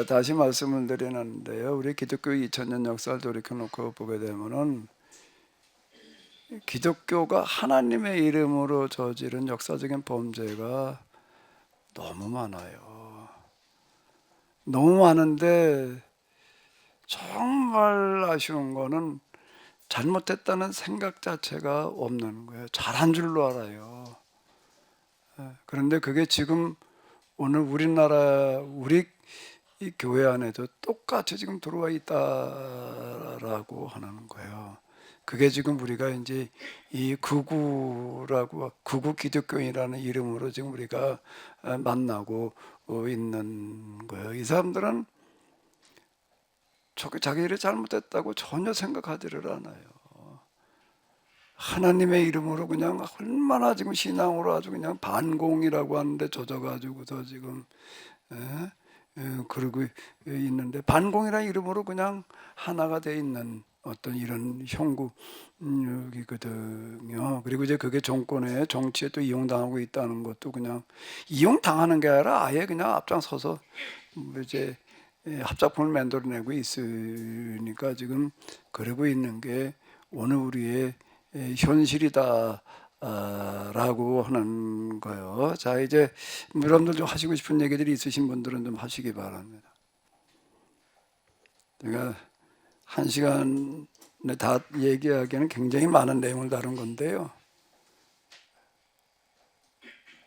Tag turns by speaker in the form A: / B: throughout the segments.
A: 다시 말씀을 드리는데요. 우리 기독교 2000년 역사를 돌이켜놓고 보게 되면은 기독교가 하나님의 이름으로 저지른 역사적인 범죄가 너무 많아요. 너무 많은데 정말 아쉬운 거는 잘못했다는 생각 자체가 없는 거예요. 잘한 줄로 알아요. 그런데 그게 지금 오늘 우리나라 우리 이 교회 안에도 똑같이 지금 들어와 있다라고 하는 거예요. 그게 지금 우리가 이제 이 극우 기독교인이라는 이름으로 지금 우리가 만나고 있는 거예요. 이 사람들은 자기 일이 잘못했다고 전혀 생각하지를 않아요. 하나님의 이름으로 그냥 얼마나 지금 신앙으로 아주 그냥 반공이라고 하는데 젖어가지고서 지금 그러고 있는데, 반공이라는 이름으로 그냥 하나가 돼 있는 어떤 이런 형국이거든요. 그리고 이제 그게 정권에 정치에 또 이용당하고 있다는 것도 그냥 이용당하는 게 아니라 아예 그냥 앞장서서 이제 합작품을 만들어내고 있으니까 지금 그러고 있는 게 오늘 우리의 현실이다 라고 하는 거예요. 자, 이제 여러분들 좀 하시고 싶은 얘기들이 있으신 분들은 좀 하시기 바랍니다. 제가 한 시간에 다 얘기하기에는 굉장히 많은 내용을 다룬 건데요.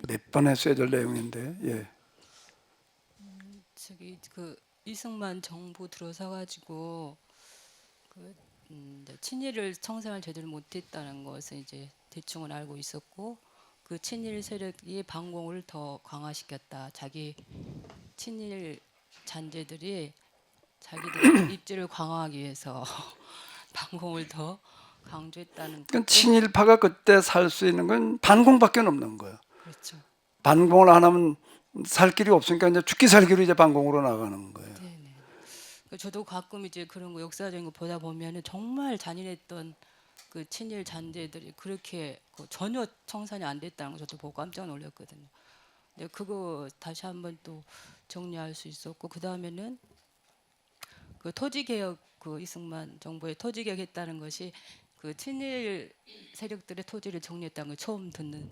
A: 몇 번 했어야 될 내용인데, 예.
B: 저기 그 이승만 정부 들어서가지고 그 이제 친일을 청산을 제대로 못했다는 것을 이제 대충은 알고 있었고, 그 친일 세력이 반공을 더 강화시켰다. 자기 친일 잔재들이 자기들 입지를 강화하기 위해서 반공을 더 강조했다는
A: 그러니까
B: 것도.
A: 친일파가 그때 살 수 있는 건 반공밖에 없는 거예요.
B: 그렇죠.
A: 반공을 안 하면 살 길이 없으니까 이제 죽기 살기로 이제 반공으로 나가는 거예요.
B: 네네. 저도 가끔 이제 그런 거 역사적인 거 보다 보면은 정말 잔인했던 그 친일 잔재들이 그렇게 전혀 청산이 안 됐다는 거 저도 보고 깜짝 놀랐거든요. 근데 그거 다시 한번 또 정리할 수 있었고, 그 다음에는 그 토지개혁, 그 이승만 정부의 토지개혁 했다는 것이 그 친일 세력들의 토지를 정리했다는 걸 처음 듣는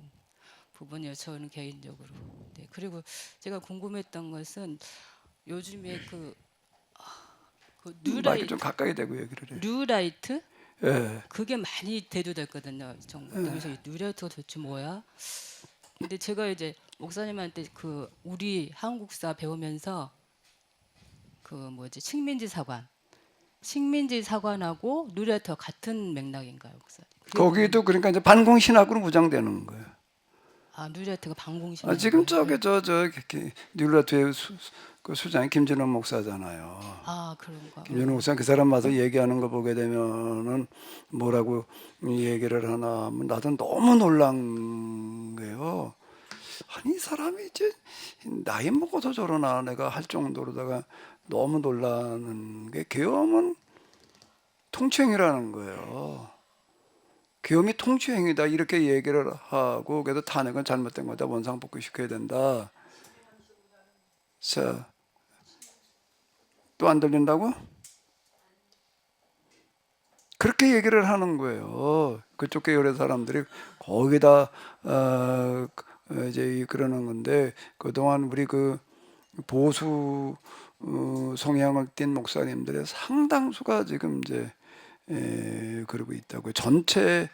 B: 부분이에요. 저는 개인적으로. 네. 그리고 제가 궁금했던 것은 요즘에 그
A: 마이크 좀 가까이 대고 얘기를 해요.
B: 뉴라이트
A: 예.
B: 그게 많이 대두됐거든요. 그래서 이 뉴라이트가 도대체 뭐야? 근데 제가 이제 목사님한테 그 우리 한국사 배우면서 그 뭐지 식민지 사관하고 뉴라이트가 같은 맥락인가요, 목사님?
A: 거기도 그러니까 이제 반공 신학으로 무장되는 거예요.
B: 아, 뉴라이트가
A: 지금
B: 반공신학인가요?
A: 저기
B: 네.
A: 저 뉴라트의 그 수장이 김진원 목사잖아요.
B: 아, 그런가.
A: 김진원 목사 그 사람 와서 얘기하는 거 보게 되면은 뭐라고 얘기를 하나 하면 나도 너무 놀란 거예요. 아니 이 사람이 이제 나이 먹어서 저러나 내가 할 정도로다가 너무 놀라는 게, 계엄은 통치행위라는 거예요. 계엄이 통치행위다 이렇게 얘기를 하고, 그래도 탄핵은 잘못된 거다, 원상복귀시켜야 된다. 자, 또 안 들린다고? 그렇게 얘기를 하는 거예요. 그쪽 계열의 사람들이 거기다 이제 그러는 건데, 그동안 우리 그 보수 성향을 띤 목사님들의 상당수가 지금 이제 그러고 있다고요. 전체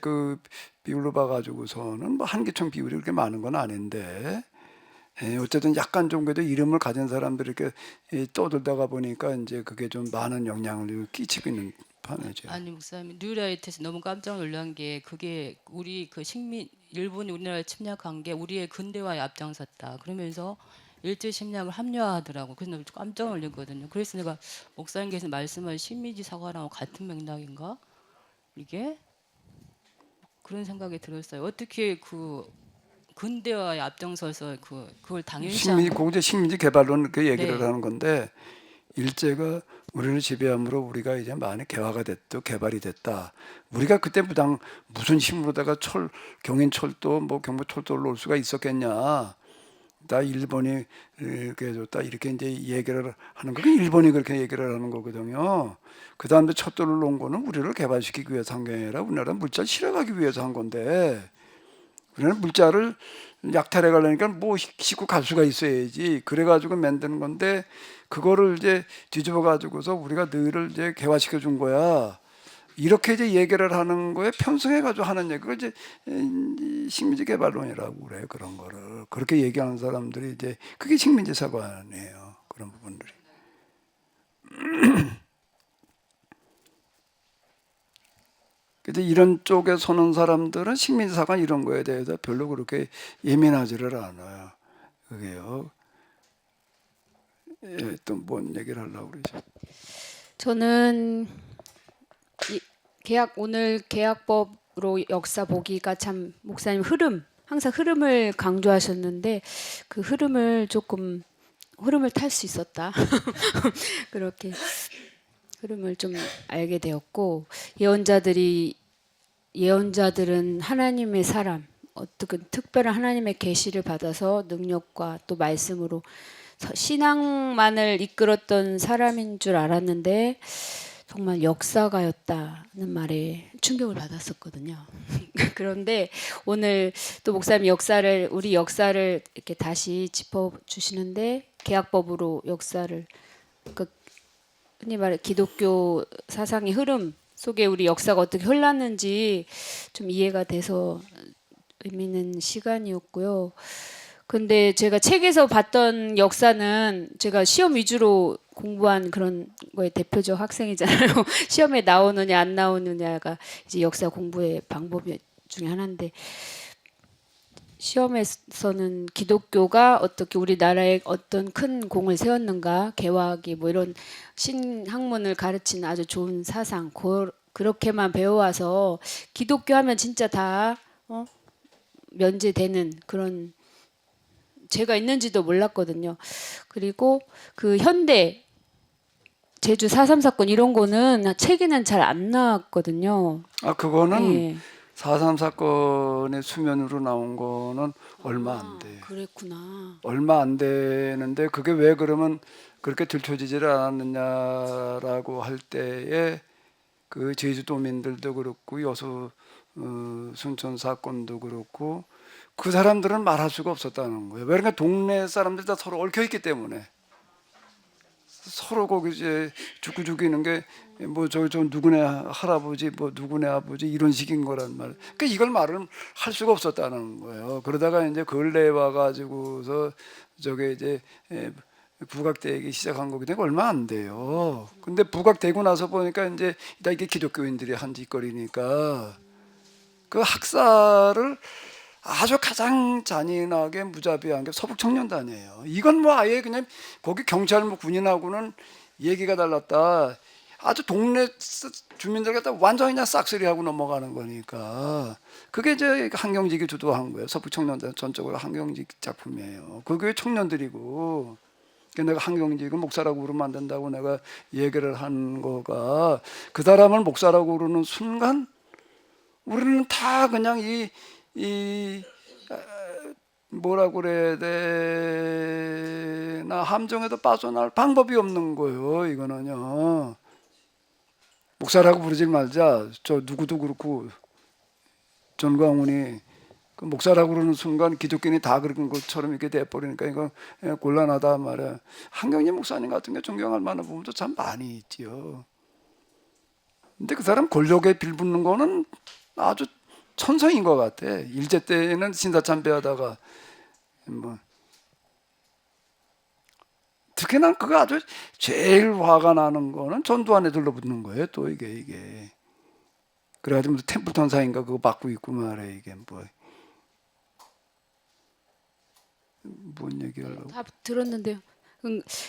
A: 그 비율로 봐가지고서는 뭐 한기총 비율이 그렇게 많은 건 아닌데, 어쨌든 약간 좀 그래도 이름을 가진 사람들이 이렇게 떠들다가 보니까 이제 그게 좀 많은 영향을 끼치고 있는 판이죠.
B: 아니 목사님, 뉴라이트에서 너무 깜짝 놀란 게 그게 우리 그 일본이 우리나라를 침략한 게 우리의 근대화에 앞장섰다 그러면서 일제 침략을 합리화하더라고. 그래서 너무 깜짝 놀랐거든요. 그래서 내가 목사님께서 말씀하신 식민지 사과랑 같은 맥락인가 이게, 그런 생각이 들었어요. 어떻게 그 근대화에 앞장서서 그걸 당연시한.
A: 공제 식민지 개발론 그 얘기를
B: 네.
A: 하는 건데, 일제가 우리를 지배함으로 우리가 이제 많이 개화가 됐고 개발이 됐다. 우리가 그때 무슨 힘으로다가 경인철도 뭐 경부철도를 놓을 수가 있었겠냐. 나 일본이 이렇게 해줬다 이렇게 이제 얘기를 하는 거, 일본이 그렇게 얘기를 하는 거거든요. 그 다음에 첫 돌을 놓은 거는 우리를 개발시키기 위해서 한 게 아니라 우리나라 물자를 실어가기 위해서 한 건데, 우리는 물자를 약탈해 가려니까 뭐 싣고 갈 수가 있어야지. 그래가지고 만드는 건데, 그거를 이제 뒤집어 가지고서 우리가 너희를 이제 개화시켜 준 거야. 이렇게 이제 얘기를 하는 거에 편승해 가지고 하는 얘기가 이제 식민지 개발론이라고 그래요. 그런 거를 그렇게 얘기하는 사람들이 이제 그게 식민지 사관이에요. 그런 부분들이. 근데 이런 쪽에 서는 사람들은 식민지 사관 이런 거에 대해서 별로 그렇게 예민하지를 않아요. 그게요. 예, 또 뭔 얘기를 하려고 그러죠?
C: 저는 오늘 계약법으로 역사 보기가 참 목사님 항상 흐름을 강조하셨는데 그 흐름을 탈 수 있었다. 그렇게 흐름을 좀 알게 되었고, 예언자들은 하나님의 사람, 어떻게 특별한 하나님의 계시를 받아서 능력과 또 말씀으로 신앙만을 이끌었던 사람인 줄 알았는데 정말 역사가였다는 말에 충격을 받았었거든요. 그런데 오늘 또 목사님 우리 역사를 이렇게 다시 짚어주시는데, 계약법으로 역사를, 그 흔히 말해 기독교 사상의 흐름 속에 우리 역사가 어떻게 흘렀는지 좀 이해가 돼서 의미 있는 시간이었고요. 근데 제가 책에서 봤던 역사는 제가 시험 위주로 공부한 그런 거의 대표적 학생이잖아요. 시험에 나오느냐 안 나오느냐가 이제 역사 공부의 방법 중에 하나인데, 시험에서는 기독교가 어떻게 우리나라에 어떤 큰 공을 세웠는가, 개화기 뭐 이런 신학문을 가르치는 아주 좋은 사상, 그렇게만 배워와서 기독교 하면 진짜 다 면제되는 그런 죄가 있는지도 몰랐거든요. 그리고 그 현대 제주 4.3 사건 이런 거는 책에는 잘 안 나왔거든요.
A: 아, 그거는
C: 예.
A: 4.3 사건의 수면으로 나온 거는 얼마 안 돼.
C: 그랬구나.
A: 얼마 안 되는데 그게 왜 그러면 그렇게 들춰지지를 않았느냐라고 할 때에 그 제주도민들도 그렇고 여수 순천 사건도 그렇고 그 사람들은 말할 수가 없었다는 거예요. 왜? 그러니까 동네 사람들 다 서로 얽혀 있기 때문에 서로 거기 이제 죽이는 게 뭐 저 누구네 할아버지 뭐 누구네 아버지 이런 식인 거란 말. 그러니까 이걸 말은 할 수가 없었다는 거예요. 그러다가 이제 근래에 와 가지고서 저게 이제 부각되기 시작한 거기 때문에 얼마 안 돼요. 근데 부각되고 나서 보니까 이제 이게 기독교인들이 한 짓거리니까 그 학살을 아주 가장 잔인하게 무자비한 게 서북청년단이에요. 이건 뭐 아예 그냥 거기 경찰 뭐 군인하고는 얘기가 달랐다. 아주 동네 주민들 갖다 완전히 그냥 싹쓸이하고 넘어가는 거니까 그게 이제 한경직이 주도한 거예요. 서북청년단 전적으로 한경직 작품이에요. 그게 청년들이고 내가 한경직을 목사라고 부르면 안 된다고 내가 얘기를 한 거가 그 사람을 목사라고 부르는 순간 우리는 다 그냥 뭐라고 그래야 되나 함정에도 빠져나올 방법이 없는 거예요. 이거는요. 목사라고 부르지 말자. 저 누구도 그렇고 전광훈이 그 목사라고 그러는 순간 기독교인이 다 그런 것처럼 이렇게 돼버리니까 이거 곤란하다 말이야. 한경림 목사님 같은 게 존경할 만한 부분도 참 많이 있지요. 근데 그 사람 권력에 빌붙는 거는 아주 천성인 것 같아. 일제 때는 신사참배하다가 뭐 특히 난 그거 아주 제일 화가 나는 거는 전두환에 들러붙는 거예요. 또 이게 그래가지고 템플턴사인가 그거 받고 있고 말해. 이게 뭔 얘기하려고?
C: 다 들었는데요.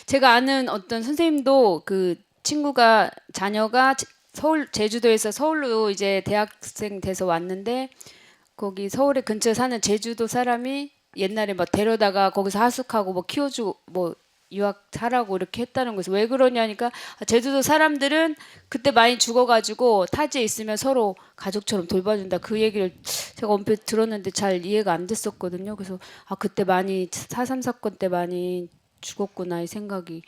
C: 제가 아는 어떤 선생님도 그 친구가 자녀가 제주도에서 서울로 이제 대학생 돼서 왔는데, 거기 서울에 근처에 사는 제주도 사람이 옛날에 막 데려다가 거기서 하숙하고 뭐 키워주고 뭐 유학하라고 이렇게 했다는 거죠. 왜 그러냐니까 제주도 사람들은 그때 많이 죽어가지고 타지에 있으면 서로 가족처럼 돌봐준다. 그 얘기를 제가 언뜻 들었는데 잘 이해가 안 됐었거든요. 그래서 그때 많이 4.3 사건 때 많이 죽었구나 이 생각이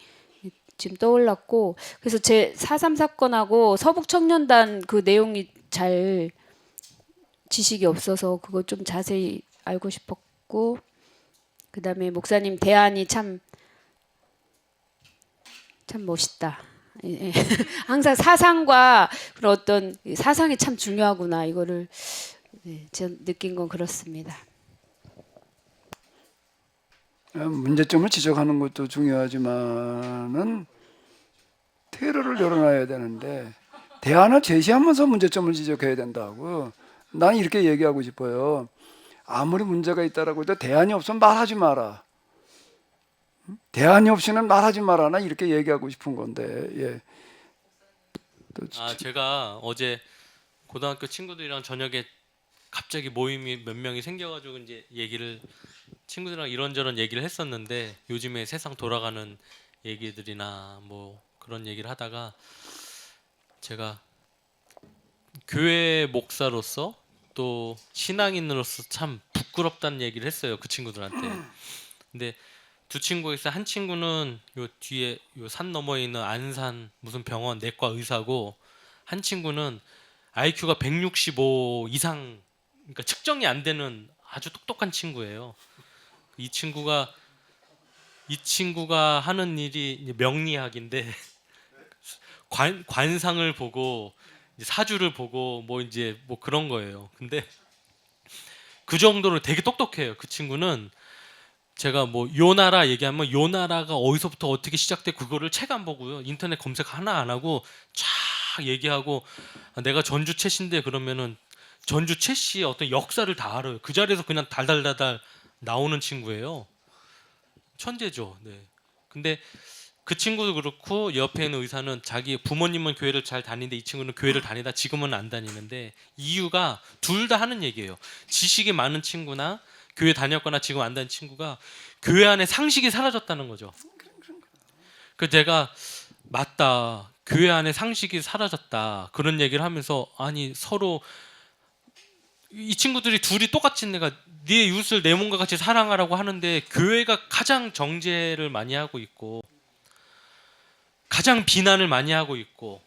C: 지금 떠올랐고, 그래서 제 4.3 사건하고 서북청년단 그 내용이 잘 지식이 없어서 그거 좀 자세히 알고 싶었고, 그다음에 목사님 대안이 참 멋있다. 예. 항상 사상과 그런 어떤 사상이 참 중요하구나 이거를 제가 느낀 건 그렇습니다.
A: 문제점을 지적하는 것도 중요하지만은 테러를 열어놔야 되는데 대안을 제시하면서 문제점을 지적해야 된다고. 난 이렇게 얘기하고 싶어요. 아무리 문제가 있다라고 해도 대안이 없으면 말하지 마라. 대안이 없이는 말하지 마라. 나 이렇게 얘기하고 싶은 건데. 예.
D: 제가 어제 고등학교 친구들이랑 저녁에 갑자기 모임이 몇 명이 생겨가지고 이제 친구들이랑 이런저런 얘기를 했었는데, 요즘에 세상 돌아가는 얘기들이나 뭐 그런 얘기를 하다가 제가 교회 목사로서 또 신앙인으로서 참 부끄럽다는 얘기를 했어요, 그 친구들한테. 근데 두 친구가 있어요. 한 친구는 요 뒤에 요 산 너머에 있는 안산 무슨 병원 내과 의사고, 한 친구는 IQ가 165 이상, 그러니까 측정이 안 되는 아주 똑똑한 친구예요. 이 친구가 하는 일이 이제 명리학인데 관상을 보고 이제 사주를 보고 뭐 그런 거예요. 근데 그 정도로 되게 똑똑해요. 그 친구는 제가 뭐 요 나라 얘기하면 요 나라가 어디서부터 어떻게 시작돼 그거를 책 안 보고요, 인터넷 검색 하나 안 하고 쫙 얘기하고, 내가 전주 최씨인데 그러면은 전주 최씨의 어떤 역사를 다 알아요. 그 자리에서 그냥 달달달달 나오는 친구예요. 천재죠. 네. 근데 그 친구도 그렇고 옆에 있는 의사는 자기 부모님은 교회를 잘 다니는데 이 친구는 교회를 다니다 지금은 안 다니는데, 이유가 둘 다 하는 얘기예요. 지식이 많은 친구나 교회 다녔거나 지금 안 다니는 친구가 교회 안에 상식이 사라졌다는 거죠. 그 제가 맞다, 교회 안에 상식이 사라졌다 그런 얘기를 하면서, 아니 서로 이 친구들이 둘이 똑같은, 내가 네 이웃을 내 몸과 같이 사랑하라고 하는데 교회가 가장 정죄를 많이 하고 있고 가장 비난을 많이 하고 있고,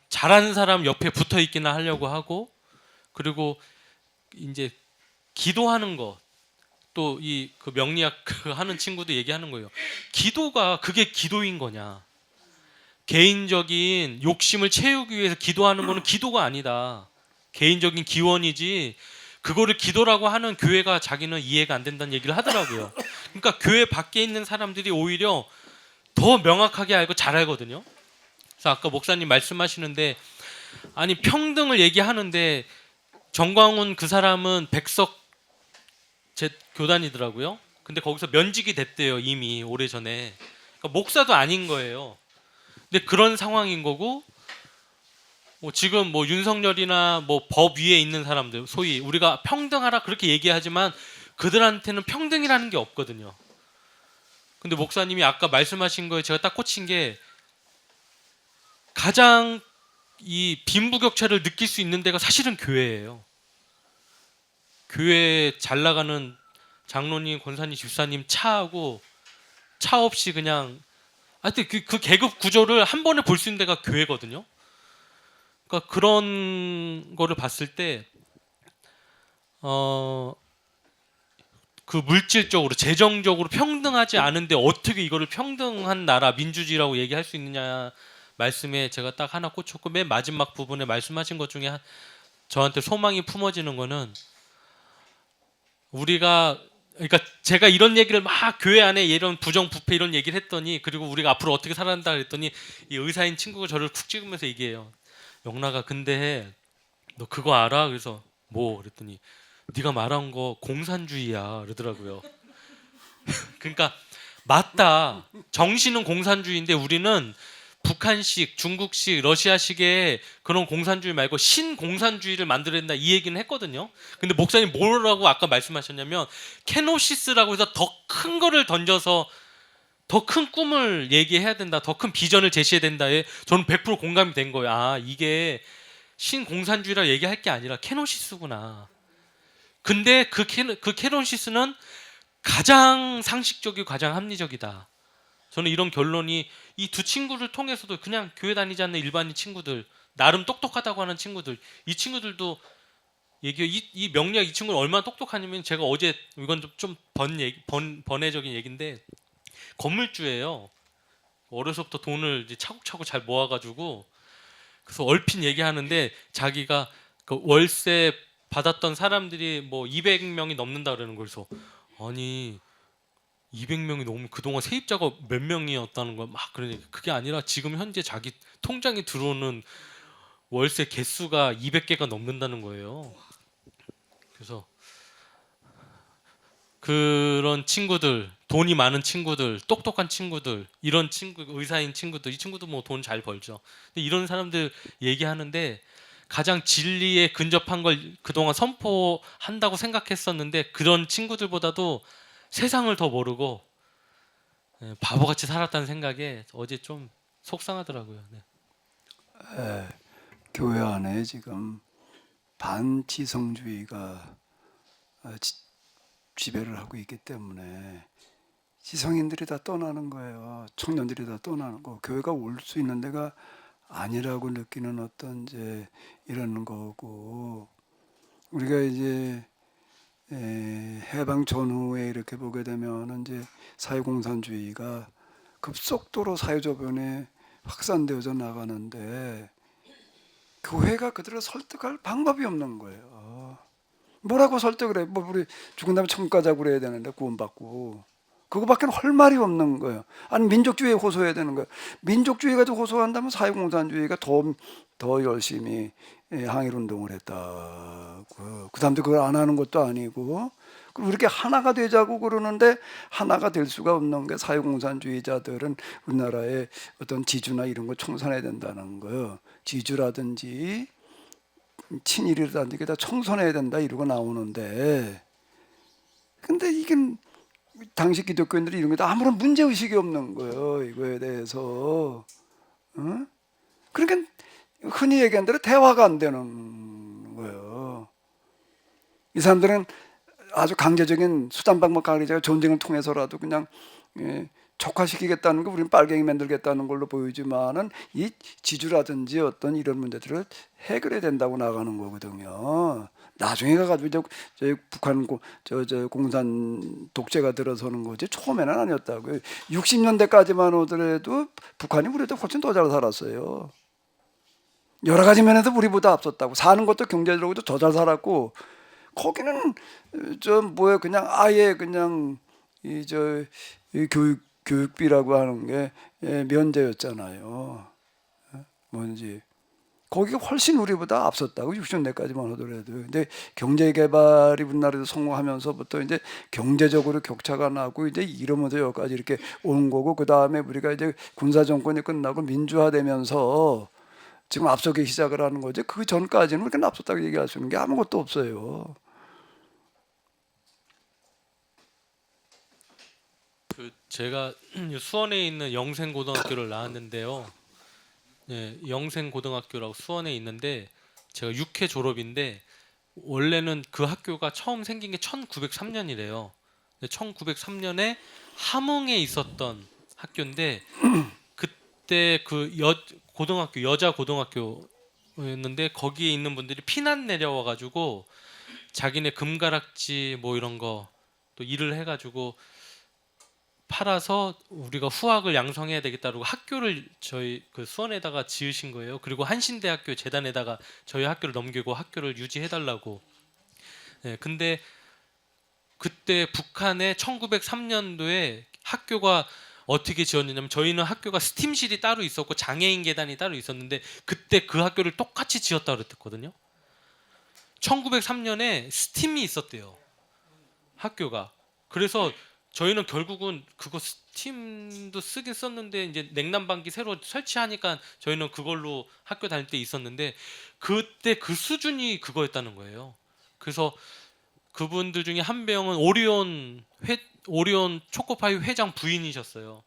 D: 잘하는 사람 옆에 붙어 있기나 하려고 하고, 그리고 이제 기도하는 거, 또 이 그 명리학 하는 친구도 얘기하는 거예요. 기도가 그게 기도인 거냐? 개인적인 욕심을 채우기 위해서 기도하는 거는 기도가 아니다. 개인적인 기원이지 그거를 기도라고 하는 교회가 자기는 이해가 안 된다는 얘기를 하더라고요. 그러니까 교회 밖에 있는 사람들이 오히려 더 명확하게 알고 잘 알거든요. 그래서 아까 목사님 말씀하시는데, 아니 평등을 얘기하는데 정광훈 그 사람은 백석 제 교단이더라고요. 근데 거기서 면직이 됐대요, 이미 오래전에. 그러니까 목사도 아닌 거예요. 근데 그런 상황인 거고, 지금 뭐 윤석열이나 뭐 법 위에 있는 사람들, 소위 우리가 평등하라 그렇게 얘기하지만 그들한테는 평등이라는 게 없거든요. 근데 목사님이 아까 말씀하신 거에 제가 딱 꽂힌 게, 가장 이 빈부격차를 느낄 수 있는 데가 사실은 교회예요. 교회 잘 나가는 장로님, 권사님, 집사님 차하고 차 없이 그냥, 하여튼 그 계급 구조를 한 번에 볼 수 있는 데가 교회거든요. 그러니까 그런 거를 봤을 때 그 물질적으로 재정적으로 평등하지 않은데 어떻게 이거를 평등한 나라 민주주의라고 얘기할 수 있느냐 말씀에 제가 딱 하나 꽂혔고, 맨 마지막 부분에 말씀하신 것 중에 저한테 소망이 품어지는 거는, 우리가, 그러니까 제가 이런 얘기를 막 교회 안에 이런 부정부패 이런 얘기를 했더니, 그리고 우리가 앞으로 어떻게 살아야 한다 그랬더니 이 의사인 친구가 저를 쿡 찍으면서 얘기해요. 영락아, 근데 너 그거 알아? 그래서 뭐? 그랬더니 네가 말한 거 공산주의야 그러더라고요. 그러니까 맞다. 정신은 공산주의인데 우리는 북한식, 중국식, 러시아식의 그런 공산주의 말고 신공산주의를 만들어야 된다 이 얘기는 했거든요. 근데 목사님 뭐라고 아까 말씀하셨냐면, 케노시스라고 해서 더 큰 거를 던져서 더 큰 꿈을 얘기해야 된다, 더 큰 비전을 제시해야 된다에 저는 100% 공감이 된 거예요. 아, 이게 신공산주의라 얘기할 게 아니라 케노시스구나. 근데 그 케노시스는 가장 상식적이고 가장 합리적이다. 저는 이런 결론이 이 두 친구를 통해서도, 그냥 교회 다니지 않는 일반인 친구들, 나름 똑똑하다고 하는 친구들, 이 친구들도 이 명리학, 이 친구는 얼마나 똑똑하냐면, 제가 어제, 이건 좀 번외적인 얘기인데, 건물주예요. 어려서부터 돈을 이제 차곡차곡 잘 모아가지고, 그래서 얼핏 얘기하는데 자기가 그 월세 받았던 사람들이 뭐 200명이 넘는다 그러는 거예요. 그래서 아니 200명이 넘으면 그동안 세입자가 몇 명이었다는 거야. 막 그러니까 그게 아니라 지금 현재 자기 통장에 들어오는 월세 개수가 200개가 넘는다는 거예요. 그래서 그런 친구들, 돈이 많은 친구들, 똑똑한 친구들, 이런 친구, 의사인 친구들, 이 친구도 뭐 돈 잘 벌죠. 근데 이런 사람들 얘기하는데 가장 진리에 근접한 걸 그동안 선포한다고 생각했었는데, 그런 친구들보다도 세상을 더 모르고 바보같이 살았다는 생각에 어제 좀 속상하더라고요. 네.
A: 교회 안에 지금 반지성주의가 지배를 하고 있기 때문에 지성인들이 다 떠나는 거예요. 청년들이 다 떠나는 거. 교회가 올 수 있는 데가 아니라고 느끼는 어떤 이제 이런 거고, 우리가 이제 해방 전후에 이렇게 보게 되면 이제 사회공산주의가 급속도로 사회조변에 확산되어져 나가는데 교회가 그들을 설득할 방법이 없는 거예요. 뭐라고 설득을 해? 뭐 우리 죽은 다음에 천국 가자고 그래야 되는데 구원받고 그거밖에 할 말이 없는 거예요. 아니 민족주의에 호소해야 되는 거예요. 민족주의 가지고 호소한다면 사회공산주의가 더 열심히 항일운동을 했다고. 그 다음에 그걸 안 하는 것도 아니고, 그리고 이렇게 하나가 되자고 그러는데 하나가 될 수가 없는 게, 사회공산주의자들은 우리나라의 어떤 지주나 이런 거 청산해야 된다는 거예요. 지주라든지 친일이라든지 다 청산해야 된다 이러고 나오는데, 근데 이게 당시 기독교인들이 이런 게 아무런 문제의식이 없는 거예요. 이거에 대해서. 어? 그러니까 흔히 얘기한 대로 대화가 안 되는 거예요. 이 사람들은 아주 강제적인 수단 방법 가리자 전쟁을 통해서라도 그냥 촉화시키겠다는 거, 우리는 빨갱이 만들겠다는 걸로 보이지만은 이 지주라든지 어떤 이런 문제들을 해결해야 된다고 나가는 거거든요. 나중에 가가지고 저 북한 저 공산 독재가 들어서는 거지 처음에는 아니었다고요. 60년대까지만 오더라도 북한이 우리보다 훨씬 더 잘 살았어요. 여러 가지 면에서 우리보다 앞섰다고. 사는 것도 경제적으로도 더 잘 살았고, 거기는 그냥 아예 그냥 이 교육비라고 하는 게 면제였잖아요. 뭔지 거기가 훨씬 우리보다 앞섰다고. 60년대까지만 하더라도. 근데 경제 개발이 우리나라에서 성공하면서부터 이제 경제적으로 격차가 나고 이제 이러면서 여기까지 이렇게 온 거고, 그 다음에 우리가 이제 군사 정권이 끝나고 민주화되면서 지금 앞서기 시작을 하는 거죠. 그 전까지는 우리가 앞섰다고 얘기할 수 있는 게 아무것도 없어요.
D: 제가 수원에 있는 영생고등학교를 나왔는데요. 네, 영생고등학교라고 수원에 있는데, 제가 6회 졸업인데 원래는 그 학교가 처음 생긴 게 1903년이래요. 1903년에 함흥에 있었던 학교인데, 그때 그 고등학교, 여자 고등학교였는데 거기에 있는 분들이 피난 내려와가지고 자기네 금가락지 뭐 이런 거 또 일을 해가지고 팔아서 우리가 후학을 양성해야 되겠다고 학교를 저희 그 수원에다가 지으신 거예요. 그리고 한신대학교 재단에다가 저희 학교를 넘기고 학교를 유지해달라고. 네, 근데 그때 북한에 1903년도에 학교가 어떻게 지었느냐면, 저희는 학교가 스팀실이 따로 있었고 장애인 계단이 따로 있었는데 그때 그 학교를 똑같이 지었다 그랬거든요. 1903년에 스팀이 있었대요, 학교가. 그래서 저희는 결국은 그거 스팀도 쓰긴 썼는데 이제 냉난방기 새로 설치하니까 저희는 그걸로 학교 다닐 때 있었는데, 그때 그 수준이 그거였다는 거예요. 그래서 그분들 중에 한 명은 오리온 초코파이 회장 부인이셨어요.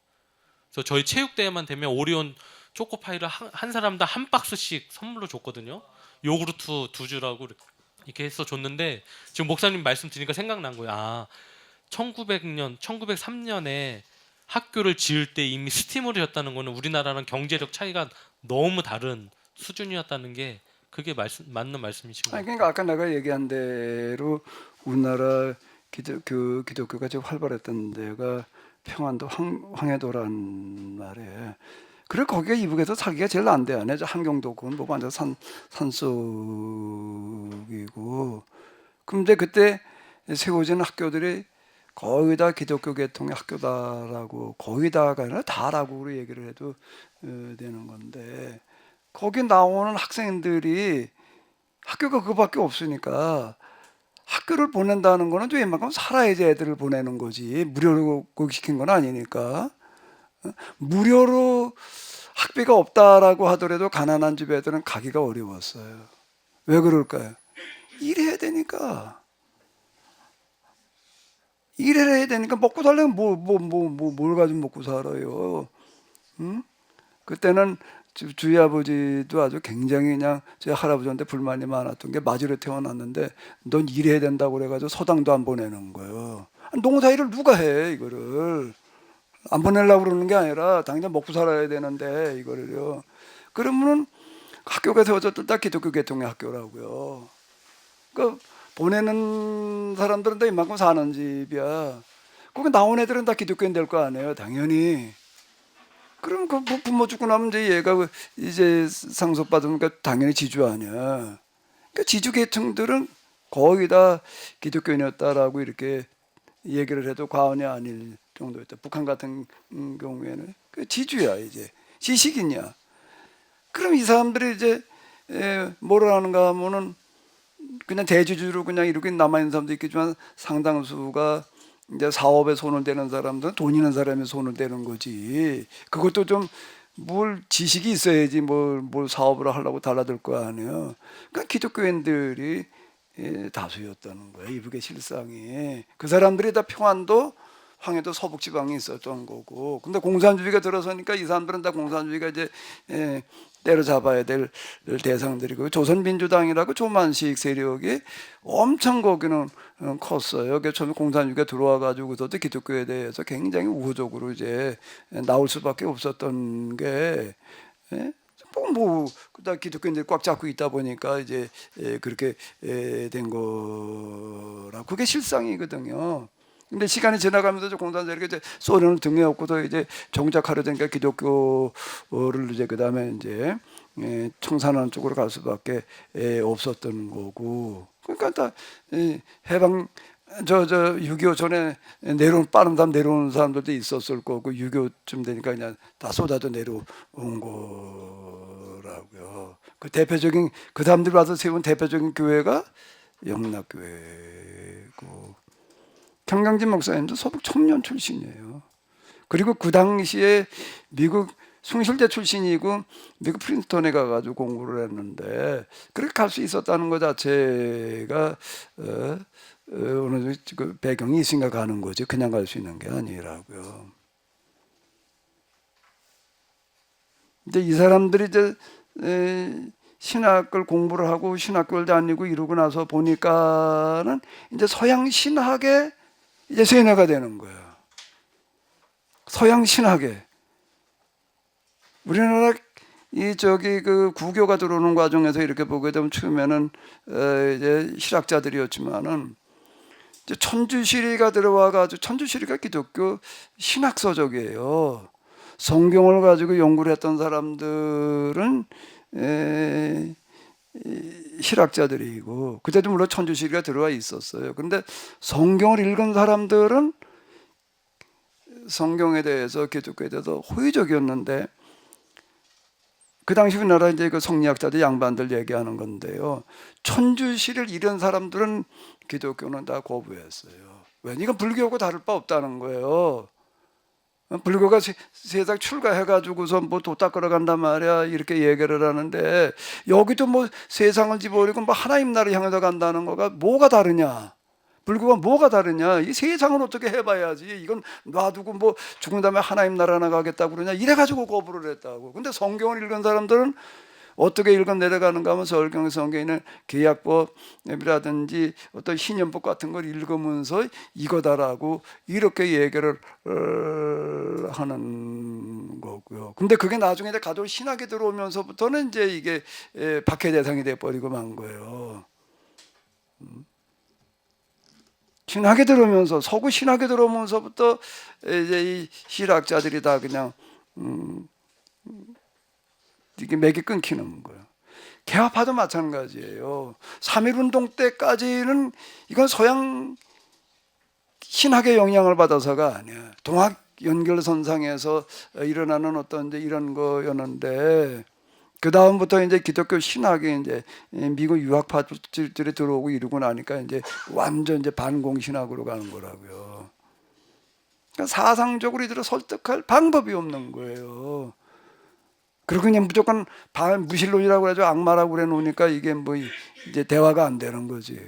D: 그래서 저희 체육대회만 되면 오리온 초코파이를 한 사람당 한 박스씩 선물로 줬거든요. 요구르트 2주라고 이렇게 해서 줬는데 지금 목사님 말씀 드리니까 생각난 거예요. 아, 1903년에 학교를 지을 때 이미 스팀으로 였다는 거는 우리나라랑 경제력 차이가 너무 다른 수준이었다는 게 그게 맞는 말씀이신 것
A: 아니
D: 같아요.
A: 그러니까 아까 내가 얘기한 대로 우리나라 기독교가 좀 활발했던 데가 평안도 황해도란 말이에요. 그래 거기가 이북에서 살기가 제일 안 돼. 안에 한경도 그건 뭐 완전 산속이고. 근데 그때 세워진 학교들이 거의 다 기독교 계통의 학교다라고, 거의 다가 아니라 다라고 얘기를 해도 되는 건데, 거기 나오는 학생들이 학교가 그거밖에 없으니까 학교를 보낸다는 거는 좀 웬만큼 살아야지 애들을 보내는 거지, 무료로 시킨 건 아니니까. 무료로 학비가 없다라고 하더라도 가난한 집 애들은 가기가 어려웠어요. 왜 그럴까요? 일해야 되니까. 일해야 되니까. 먹고 살려면 뭘 가지고 먹고 살아요. 응? 그때는 주희 아버지도 아주 굉장히 그냥 제 할아버지한테 불만이 많았던 게, 마지로 태어났는데 넌 일해야 된다고 그래가지고 서당도 안 보내는 거예요. 농사일을 누가 해, 이거를. 안 보내려고 그러는 게 아니라 당장 먹고 살아야 되는데 이거를요. 그러면은 학교가 세워졌을 때 기독교 계통의 학교라고요. 그 보내는 사람들은 다 이만큼 사는 집이야. 거기 나온 애들은 다 기독교인 될 거 아니에요, 당연히. 그럼 그 부모 죽고 나면 이제 얘가 이제 상속받으니까 당연히 지주 아니야. 그러니까 지주 계층들은 거의 다 기독교인이었다라고 이렇게 얘기를 해도 과언이 아닐 정도였다. 북한 같은 경우에는 그 지주야, 이제 지식인이야. 그럼 이 사람들이 이제 뭐를 하는가 하면은 그냥 대주주로 그냥 이렇게 남아 있는 사람도 있겠지만, 상당수가 이제 사업에 손을 대는 사람들은 돈 있는 사람이 손을 대는 거지. 그것도 좀 뭘 지식이 있어야지 뭘 사업을 하려고 달라들 거 아니에요. 그러니까 기독교인들이 다수였다는 거예요, 이북의 실상이. 그 사람들이 다 평안도 황해도 서북 지방에 있었던 거고. 근데 공산주의가 들어서니까 이 사람들은 다 공산주의가 이제 때려잡아야 될 대상들이고, 조선민주당이라고 조만식 세력이 엄청 거기는 컸어요. 그래서 처음에 공산주의가 들어와가지고서도 기독교에 대해서 굉장히 우호적으로 이제 나올 수밖에 없었던 게, 그다 기독교인들이 꽉 잡고 있다 보니까 이제 그렇게 된 거라. 그게 실상이거든요. 근데 시간이 지나가면서 공산주의가 이제 소련을 등에 업고도 이제 정착하려 되니까 기독교를 이제 그 다음에 이제 청산하는 쪽으로 갈 수밖에 없었던 거고. 그러니까 다 해방 6.25 전에 빠른 사람 내려오는 사람들도 있었을 거고, 6.25쯤 되니까 그냥 다 쏟아져 내려온 거라고요. 그 대표적인, 그 사람들이 와서 세운 대표적인 교회가 영락교회고, 평강진 목사님도 서북 청년 출신이에요. 그리고 그 당시에 미국 숭실대 출신이고 미국 프린스턴에 가가지고 공부를 했는데, 그렇게 갈 수 있었다는 것 자체가 어느 정도 배경이 있으니까 가는 거지, 그냥 갈 수 있는 게 아니라고요. 근데 이 사람들이 이제 신학을 공부를 하고 신학교를 다니고 이러고 나서 보니까는 이제 서양 신학에 이제 세뇌가 되는 거예요. 서양 신학에. 우리나라 그 구교가 들어오는 과정에서 이렇게 보게 되면 처음에는 이제 실학자들이었지만은 이제 천주시리가 들어와가지고, 천주시리가 기독교 신학 서적이에요. 성경을 가지고 연구를 했던 사람들은 실학자들이고, 그때도 물론 천주시리가 들어와 있었어요. 근데 성경을 읽은 사람들은 성경에 대해서, 기독교에 대해서 호의적이었는데, 그 당시 우리나라 이제 그 성리학자들 양반들 얘기하는 건데요, 천주시를 잃은 사람들은 기독교는 다 거부했어요. 왜냐, 이건 불교하고 다를 바 없다는 거예요. 불교가 세상 출가해가지고서 뭐 도 닦으러 말이야, 이렇게 얘기를 하는데, 여기도 뭐 세상을 집어버리고 뭐 하나님 나라를 향해서 간다는 거가 뭐가 다르냐? 불교가 뭐가 다르냐? 이 세상을 어떻게 해봐야지. 이건 놔두고 뭐 죽은 다음에 하나님 나라 나가겠다고 그러냐? 이래가지고 거부를 했다고. 근데 성경을 읽은 사람들은 어떻게 읽어 내려가는가 하면 성경에는 계약법이라든지 어떤 신연법 같은 걸 읽으면서 이거다라고 이렇게 얘기를 하는 거고요. 근데 그게 나중에 이제 가족 신학에 들어오면서부터는 이제 이게 박해 대상이 돼 버리고 만 거예요. 신학에 들어오면서 서구 신학에 들어오면서부터 이제 이 실학자들이 다 그냥 이게 맥이 끊기는 거예요. 개화파도 마찬가지예요. 3.1운동 때까지는 이건 서양 신학의 영향을 받아서가 아니야. 동학 연결선상에서 일어나는 어떤 이제 이런 거였는데 그 다음부터 이제 기독교 신학이 이제 미국 유학파들이 들어오고 이러고 나니까 이제 완전 이제 반공 신학으로 가는 거라고요. 그러니까 사상적으로 이들을 설득할 방법이 없는 거예요. 그리고 그냥 무조건 무신론이라고 해서 악마라고 그래 놓으니까 이게 뭐 이제 대화가 안 되는 거지.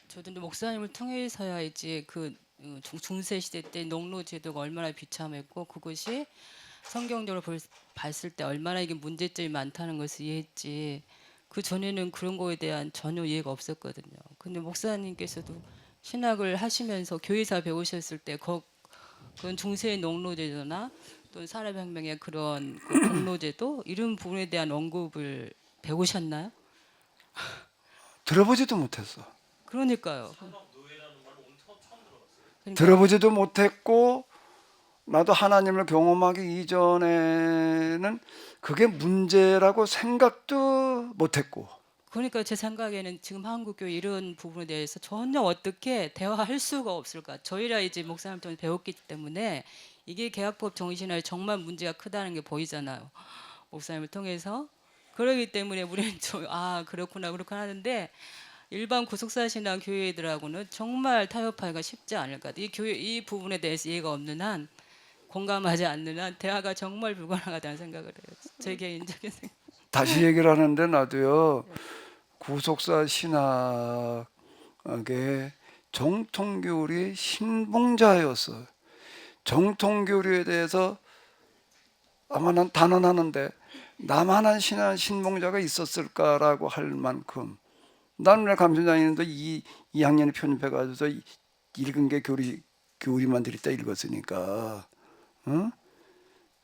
B: 저도 이제 목사님을 통해서야 이제 그 중세 시대 때 농노 제도가 얼마나 비참했고 그것이 성경적으로 봤을 때 얼마나 이게 문제점이 많다는 것을 이해했지. 그 전에는 그런 거에 대한 전혀 이해가 없었거든요. 근데 목사님께서도 신학을 하시면서 교회사 배우셨을 때 그런 중세의 농노제도나 또 산업혁명의 그런 그 공노제도 이런 부분에 대한 언급을 배우셨나요?
A: 들어보지도 못했어.
B: 그러니까요. 그러니까
A: 들어보지도 못했고 나도 하나님을 경험하기 이전에는 그게 문제라고 생각도 못했고.
B: 그러니까 제 생각에는 지금 한국교회 이런 부분에 대해서 전혀 어떻게 대화할 수가 없을까. 저희라 이제 목사님 통해 배웠기 때문에 이게 계약법 정신화에 정말 문제가 크다는 게 보이잖아요. 목사님을 통해서. 그러기 때문에 우리는 그렇구나 하는데 일반 구속사 신앙 교회들하고는 정말 타협하기가 쉽지 않을 것 같아요. 이 부분에 대해서 이해가 없는 한 공감하지 않는 한 대화가 정말 불가능하다는 생각을 해요. 제 개인적인 생각.
A: 다시 얘기를 하는데 나도요. 구속사 신학의 정통교리 신봉자였어요. 정통교리에 대해서 아마 난 단언하는데 나만한 신봉자가 있었을까라고 할 만큼 나는 왜 감신장인도 2학년에 편입해가지고 읽은 게 교리만 들이다 읽었으니까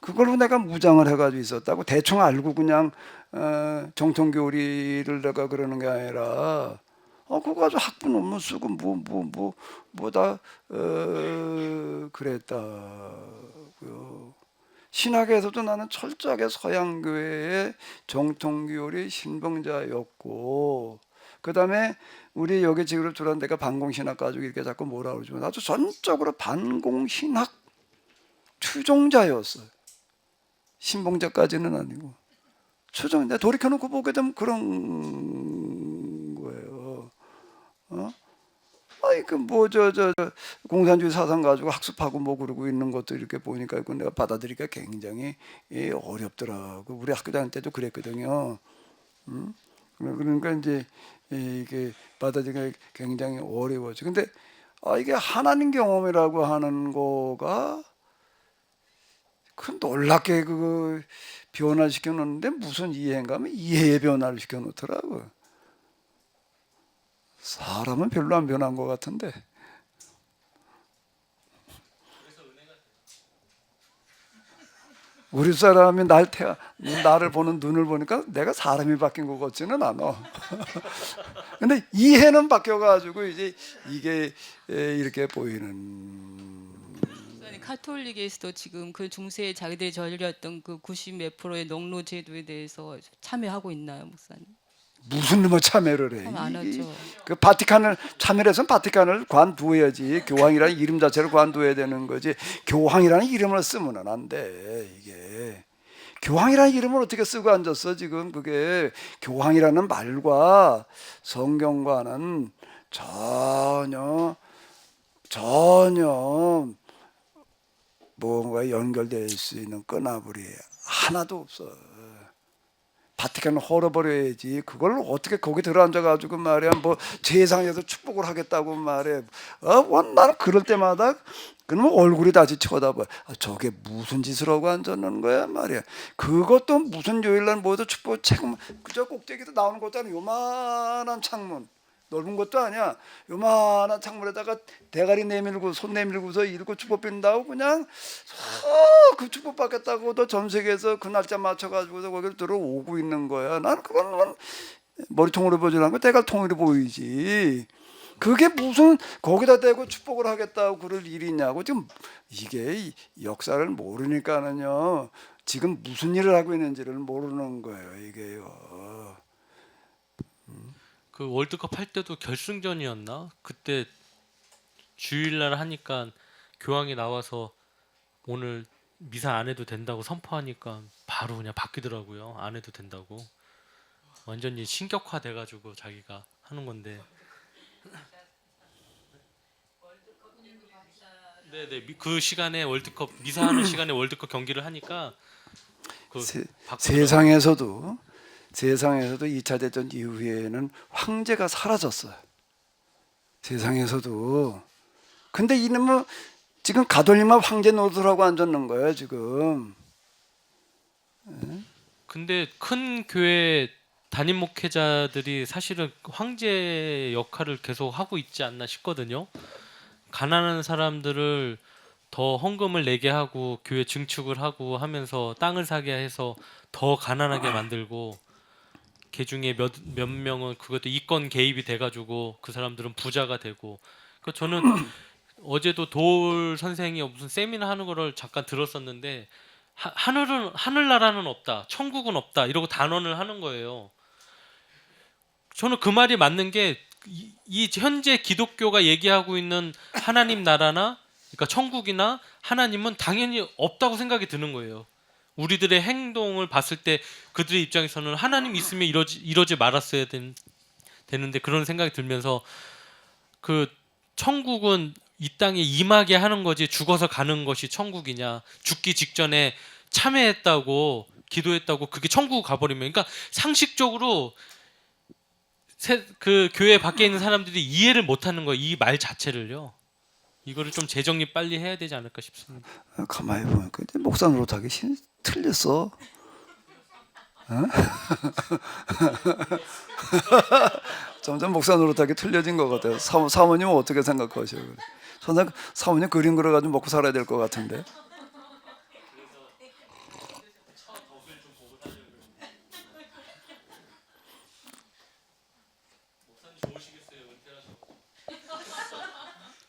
A: 그걸로 내가 무장을 해가지고 있었다고 대충 알고 그냥 정통교리를 내가 그러는 게 아니라 그거 가지고 학부 논문 쓰고 뭐다 그랬다고요. 신학에서도 나는 철저하게 서양교회의 정통교리 신봉자였고 그 다음에 우리 여기 지금 들어온 데가 반공신학 가지고 이렇게 자꾸 뭐라 그러지만 아주 전적으로 반공신학 추종자였어요. 신봉자까지는 아니고 추종. 내가 돌이켜놓고 보게 되면 그런 거예요. 아이 저 공산주의 사상 가지고 학습하고 뭐 그러고 있는 것도 이렇게 보니까 그건 내가 받아들이기가 굉장히 어렵더라고. 우리 학교 다닐 때도 그랬거든요. 그러니까 이제 이게 받아들이기가 굉장히 어려워져. 근데 이게 하나님 경험이라고 하는 거가 그 놀랍게 그거 변화시켜 놓는데 무슨 이해인가 하면 이해의 변화를 시켜 놓더라고. 사람은 별로 안 변한 것 같은데. 우리 사람이 나를 보는 눈을 보니까 내가 사람이 바뀐 것 같지는 않아. 근데 이해는 바뀌어가지고 이제 이게 이렇게 보이는.
B: 목사님, 카톨릭에서도 지금 그 중세에 자기들이 저질렀던 그 90몇 프로의 농노 제도에 대해서 참여하고 있나요, 목사님?
A: 무슨 놈의 참여를 해?
B: 참 안 하죠.
A: 그 바티칸을 참여를 해서 바티칸을 관두어야지. 교황이라는 이름 자체를 관두어야 되는 거지. 교황이라는 이름을 쓰면은 안 돼. 이게 교황이라는 이름을 어떻게 쓰고 앉았어 지금? 그게 교황이라는 말과 성경과는 전혀 뭔가 연결될 수 있는 끈아물이 하나도 없어. 바티칸을 헐어버려야지. 그걸 어떻게 거기 들어앉아가지고 말이야 뭐 세상에서 축복을 하겠다고 말해. 나는 그럴 때마다 그러면 얼굴이 다시 쳐다봐. 저게 무슨 짓을 하고 앉았는 거야 말이야. 그것도 무슨 요일날 모두 축복 책임 그저 꼭대기도 나오는 것도 아니고 요만한 창문. 넓은 것도 아니야. 요만한 창문에다가 대가리 내밀고 손 내밀고서 읽고 축복 빈다고 그냥 그 축복 받겠다고도 전 세계에서 그 날짜 맞춰가지고서 거기를 들어오고 있는 거야. 나는 그건 머리통으로 보지 않고 대갈통으로 보이지. 그게 무슨 거기다 대고 축복을 하겠다고 그럴 일이냐고. 지금 이게 역사를 모르니까는요. 지금 무슨 일을 하고 있는지를 모르는 거예요. 이게요.
D: 그 월드컵 할 때도 결승전이었나? 그때 주일날 하니까 교황이 나와서 오늘 미사 안 해도 된다고 선포하니까 바로 그냥 바뀌더라고요. 안 해도 된다고. 완전히 신격화 돼가지고 자기가 하는 건데. 네네 그 시간에 월드컵 미사하는 시간에 월드컵 경기를 하니까 그 바꾸더라고요.
A: 세상에서도 2차 대전 이후에는 황제가 사라졌어요. 세상에서도. 근데 이놈은 지금 가톨릭만 황제 노릇하고 앉았는 거예요 지금.
D: 근데 큰 교회 담임 목회자들이 사실은 황제 역할을 계속 하고 있지 않나 싶거든요. 가난한 사람들을 더 헌금을 내게 하고 교회 증축을 하고 하면서 땅을 사게 해서 더 가난하게 만들고 그 중에 몇 명은 그것도 이권 개입이 돼가지고 그 사람들은 부자가 되고. 그 저는 어제도 도울 선생이 무슨 세미나 하는 거를 잠깐 들었었는데 하늘나라는 없다, 천국은 없다 이러고 단언을 하는 거예요. 저는 그 말이 맞는 게 이 현재 기독교가 얘기하고 있는 하나님 나라나 그러니까 천국이나 하나님은 당연히 없다고 생각이 드는 거예요. 우리들의 행동을 봤을 때 그들의 입장에서는 하나님 있으면 이러지 말았어야 되는데 그런 생각이 들면서 그 천국은 이 땅에 임하게 하는 거지 죽어서 가는 것이 천국이냐, 죽기 직전에 참회했다고 기도했다고 그게 천국 가버리면, 그러니까 상식적으로 그 교회 밖에 있는 사람들이 이해를 못하는 거예요. 이 말 자체를요. 이거를 좀 재정립 빨리 해야 되지 않을까 싶습니다.
A: 가만히 보니까 목사 노릇하기 틀렸어. 점점 목사 노릇하기 틀려진 것 같아요. 사모님은 어떻게 생각하셔요? 선생 사모님 그림 그려가지고 먹고 살아야 될 것 같은데.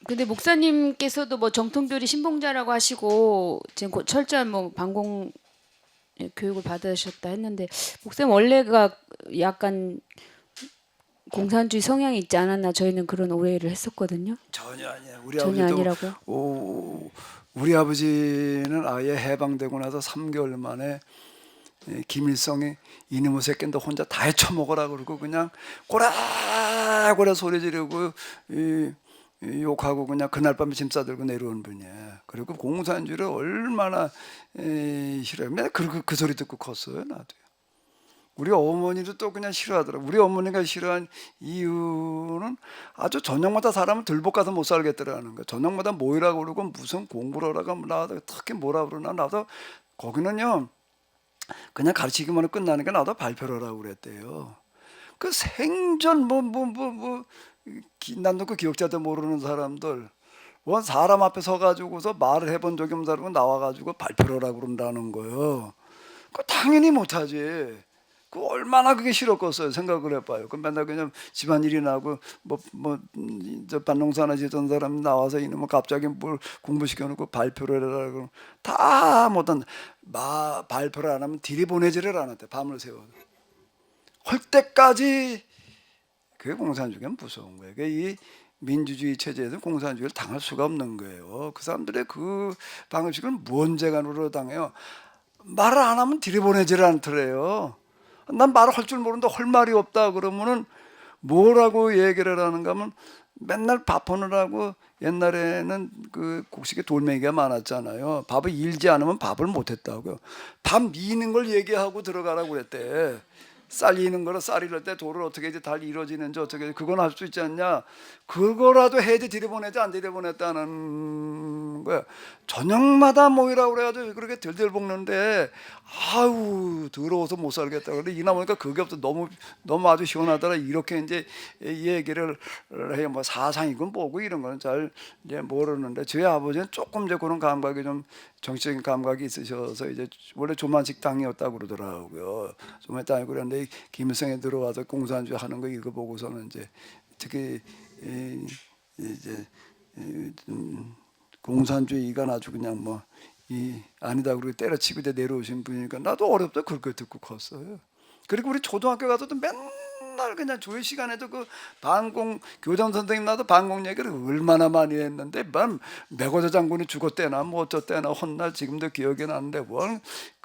C: 근데 목사님께서도 뭐 정통교리 신봉자라고 하시고 지금 곧 철저한 뭐 반공 교육을 받으셨다 했는데 목사님 원래가 약간 공산주의 성향이 있지 않았나 저희는 그런 오해를 했었거든요.
A: 전혀 아니에요. 우리
C: 전혀
A: 아버지도
C: 아니라고요?
A: 우리 아버지는 아예 해방되고 나서 3개월 만에 김일성이 이놈의 새끼인데 혼자 다 헤쳐먹으라 그러고 그냥 고라고라 소리 지르고 욕하고 그냥 그날 밤에 짐 싸들고 내려온 분이에요. 그리고 공산주의를 얼마나 싫어해요. 맨날 그 소리 듣고 컸어요. 나도요. 우리 어머니도 또 그냥 싫어하더라고. 우리 어머니가 싫어한 이유는 아주 저녁마다 사람을 들볶아서 못 살겠더라는 거야. 저녁마다 모이라고 그러고 무슨 공부를 하라고 나도 특히 뭐라 그러나 나도 거기는요 그냥 가르치기만 하고 끝나니까 나도 발표를 하라고 그랬대요. 그 생전 난도 그 기억자도 모르는 사람들 원 사람 앞에 서가지고서 말을 해본 적이 없는 사람은 나와가지고 발표를 하라고 그런다는 거예요. 그 당연히 못하지. 그 얼마나 그게 싫었겠어요. 생각을 해봐요. 그 맨날 그냥 집안일이나 하고 저 밭농사나 짓던 사람 나와서 이놈은 갑자기 뭘 공부시켜놓고 발표를 해라 그러면 다 못한 발표를 안 하면 들이보내지를 않았대. 밤을 새워서 할 때까지. 그게 공산주의가 무서운 거예요. 이 민주주의 체제에서 공산주의를 당할 수가 없는 거예요. 그 사람들의 그 방식은 무언재간으로 당해요. 말을 안 하면 들이보내지를 않더래요. 난 말을 할 줄 모르는데 할 말이 없다 그러면은 뭐라고 얘기를 하는가 하면 맨날 밥하느라고 옛날에는 그 곡식에 돌멩이가 많았잖아요. 밥을 일지 않으면 밥을 못했다고요. 밥 미는 걸 얘기하고 들어가라고 그랬대. 쌀 이는 거를 쌀 이럴 때 돌을 어떻게 이제 달 이루어지는지 어떻게 그건 할 수 있지 않냐. 그거라도 해야지 들여보내지 안 들여보냈다는 거야. 저녁마다 모이라고 그래가지고 그렇게 들들 볶는데 아우 더러워서 못 살겠다. 그런데 이나 보니까 그게 없어. 너무 아주 시원하더라. 이렇게 이제 얘기를 해요. 뭐 사상이건 뭐고 이런 거는 잘 이제 모르는데 저희 아버지는 조금 이제 그런 감각이 좀 정치적인 감각이 있으셔서 이제 원래 조만식 당이었다고 그러더라고요. 조만식 당이 그랬는데 김일성에 들어와서 공산주의 하는 거 이거 보고서는 이제 특히 이제 공산주의가 아주 그냥 뭐 아니다 그러고 때려치고 이제 내려오신 분이니까 나도 어렵다 그렇게 듣고 컸어요. 그리고 우리 초등학교 가서도 맨날 그냥 조회 시간에도 그 반공 교장 선생님 나도 반공 얘기를 얼마나 많이 했는데 만 맥어저 장군이 죽었대나 뭐 어쩌대나 헛날 지금도 기억이 나는데 뭘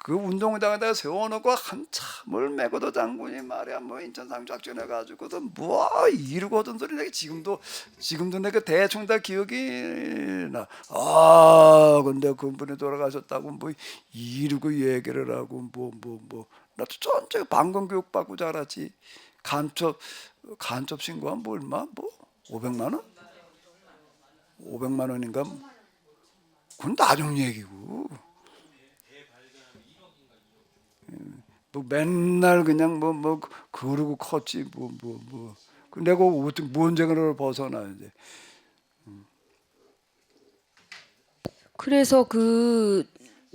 A: 그 운동장에다가 세워놓고 한참을 맥어저 장군이 말이야 뭐 인천 상작전해 가지고도 뭐 이루거든 소리 내가 지금도 내가 대충 다 기억이 나. 아 근데 그분이 돌아가셨다고 뭐 이루고 얘기를 하고 뭐 나도 전체 방공 교육 받고 자랐지. 간첩 신고한 뭐 얼마? 뭐 500만 원? 500만 원인가? 그건 나중 얘기고. 뭐 맨날 그냥 뭐 그러고 컸지 뭐. 내가 어떻게 무언쟁을 벗어나야지.
C: 그래서 그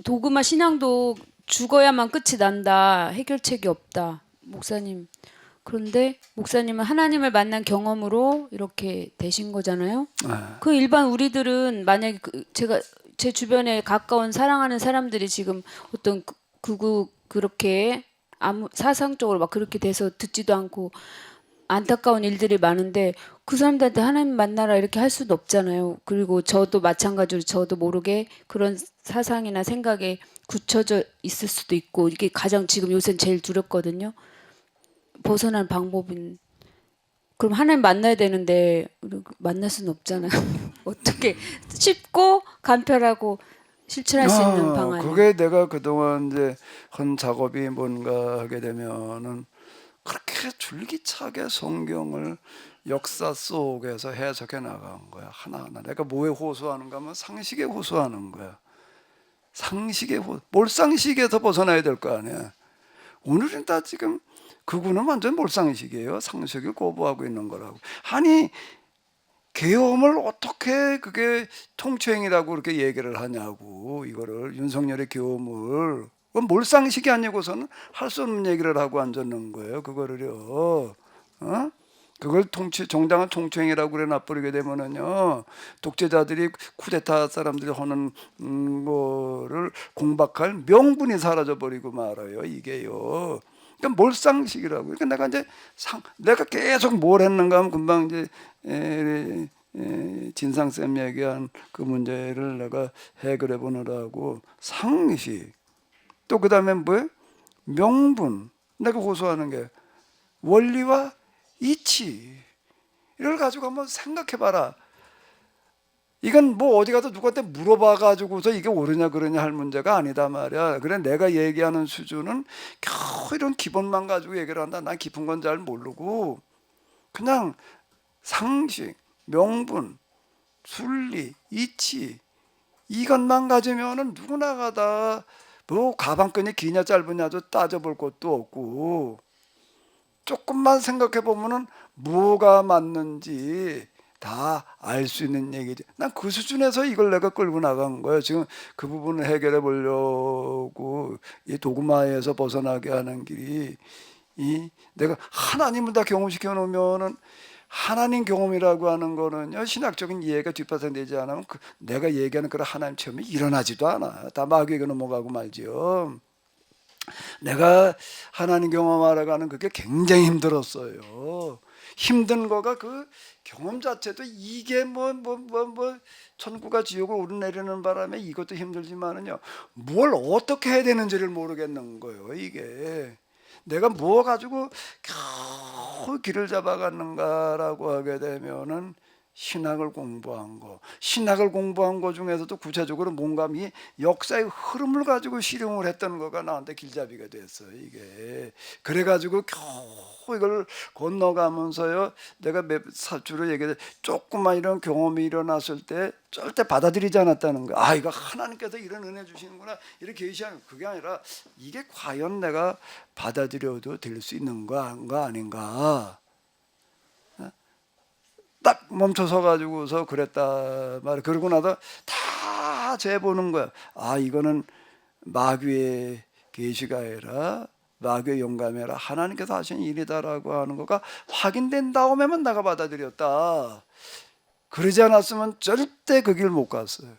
C: 도그마 신앙도 죽어야만 끝이 난다. 해결책이 없다. 목사님. 그런데 목사님은 하나님을 만난 경험으로 이렇게 되신 거잖아요. 그 일반 우리들은 만약에 제가 제 주변에 가까운 사랑하는 사람들이 지금 어떤 그렇게 아무 사상적으로 막 그렇게 돼서 듣지도 않고 안타까운 일들이 많은데 그 사람들한테 하나님 만나라 이렇게 할 수도 없잖아요. 그리고 저도 마찬가지로 저도 모르게 그런 사상이나 생각에 굳혀져 있을 수도 있고 이게 가장 지금 요새 제일 두렵거든요. 벗어날 방법은 그럼 하나님 만나야 되는데 만날 수는 없잖아요. 어떻게 쉽고 간편하고 실천할 수 있는 방안.
A: 그게 내가 그동안 이제 한 작업이 뭔가 하게 되면은 그렇게 줄기차게 성경을 역사 속에서 해석해 나간 거야. 하나하나. 내가 뭐에 호소하는가 하면 상식에 호소하는 거야. 몰상식에서 벗어나야 될 거 아니야. 오늘은 다 지금 그거는 완전 몰상식이에요. 상식을 거부하고 있는 거라고. 아니 계엄을 어떻게 그게 통치행위라고 그렇게 얘기를 하냐고. 이거를 윤석열의 계엄을 그건 몰상식이 아니고서는 할 수 없는 얘기를 하고 앉았는 거예요. 그거를요. 그걸 정당한 통치행위라고 그래 놔버리게 되면은요 독재자들이 쿠데타 사람들이 하는 거를 공박할 명분이 사라져 버리고 말아요. 이게요. 그러니까 몰상식이라고. 그러니까 내가 이제 내가 계속 뭘 했는가 하면 금방 이제 진상쌤 얘기한 그 문제를 내가 해결해 보느라고 상식 또 그다음에 뭐예요? 명분. 내가 호소하는 게 원리와 이치. 이걸 가지고 한번 생각해 봐라. 이건 뭐 어디 가서 누구한테 물어봐 가지고서 이게 옳으냐 그러냐 할 문제가 아니다 말이야. 그래 내가 얘기하는 수준은 겨우 이런 기본만 가지고 얘기를 한다. 난 깊은 건 잘 모르고 그냥 상식, 명분, 순리, 이치 이것만 가지면은 누구나가 다 뭐 가방끈이 기냐 짧으냐도 따져볼 것도 없고 조금만 생각해 보면은 뭐가 맞는지 다 알 수 있는 얘기지. 난 그 수준에서 이걸 내가 끌고 나간 거예요. 지금 그 부분을 해결해 보려고 이 도그마에서 벗어나게 하는 길이 내가 하나님을 다 경험시켜 놓으면은 하나님 경험이라고 하는 거는요 신학적인 이해가 뒷받침되지 않으면 내가 얘기하는 그런 하나님 체험이 일어나지도 않아. 다 마귀에게 넘어가고 말지요. 내가 하나님 경험하라고 하는 그게 굉장히 힘들었어요. 힘든 거가 그 경험 자체도 이게 뭐 천국과 지옥을 오르내리는 바람에 이것도 힘들지만은요 뭘 어떻게 해야 되는지를 모르겠는 거예요. 이게 내가 뭐 가지고 길을 잡아갔는가라고 하게 되면은 신학을 공부한 거, 신학을 공부한 거 중에서도 구체적으로 뭔가 이 역사의 흐름을 가지고 실용을 했던 거가 나한테 길잡이가 됐어요. 이게 그래가지고 겨우 이걸 건너가면서요, 내가 주로 얘기해 조금만 이런 경험이 일어났을 때 절대 받아들이지 않았다는 거. 아, 이거 하나님께서 이런 은혜 주시는구나 이렇게 계시하는, 그게 아니라 이게 과연 내가 받아들여도 될 수 있는 거 아닌가. 딱 멈춰서 가지고서 그랬다 말이야. 그러고 나서 다 재보는 거야. 아, 이거는 마귀의 계시가 아니라 마귀의 영감이 아니라 하나님께서 하신 일이다라고 하는 거가 확인된 다음에만 내가 받아들였다. 그러지 않았으면 절대 그 길 못 갔어요.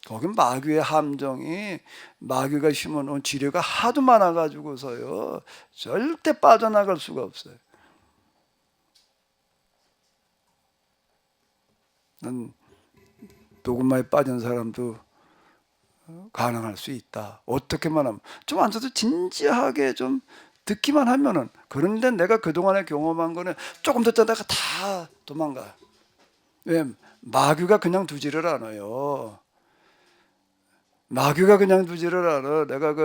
A: 거긴 마귀의 함정이, 마귀가 심어놓은 지뢰가 하도 많아가지고서요 절대 빠져나갈 수가 없어요. 난 도구마에 빠진 사람도 가능할 수 있다. 어떻게만 하면, 좀 앉아서 진지하게 좀 듣기만 하면은. 그런데 내가 그동안에 경험한 거는 조금 듣다가 다 도망가. 왜? 마귀가 그냥 두지를 않아요. 마귀가 그냥 두지를 않아. 내가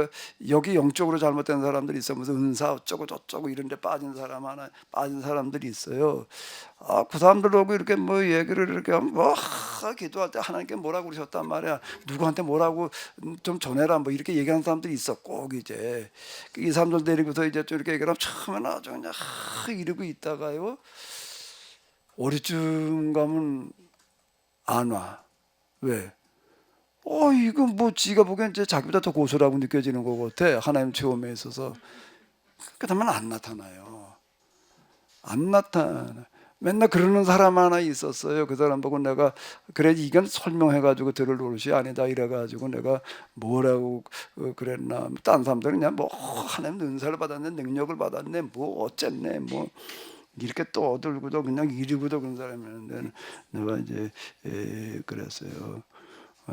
A: 여기 영적으로 잘못된 사람들이 있어. 무슨 은사 어쩌고 저쩌고 이런 데 빠진 사람들이 있어요. 아, 그 사람들하고 이렇게 뭐 얘기를 이렇게 하면 기도할 때 하나님께 뭐라고 그러셨단 말이야. 누구한테 뭐라고 좀 전해라 뭐 이렇게 얘기하는 사람들이 있어. 꼭 이제 이 사람들 데리고서 이제 좀 이렇게 얘기하면 처음에는 아주 그냥 이러고 있다가요, 어디쯤 가면 안 와. 왜? 이거 뭐 지가 보기엔 이제 자기보다 더 고수라고 느껴지는 것 같아. 하나님 체험에 있어서. 그러면 안 나타나요. 안 나타나. 맨날 그러는 사람 하나 있었어요. 그 사람 보고 내가 그래 이건 설명해가지고 들을 노릇이 아니다 이래가지고 내가 뭐라고 그랬나. 딴 사람들은 그냥 뭐 하나님 은사를 받았네, 능력을 받았네, 뭐 어쨌네, 뭐 이렇게 떠들고도 그냥 이리고도 그런 사람이었는데 내가 이제 그랬어요.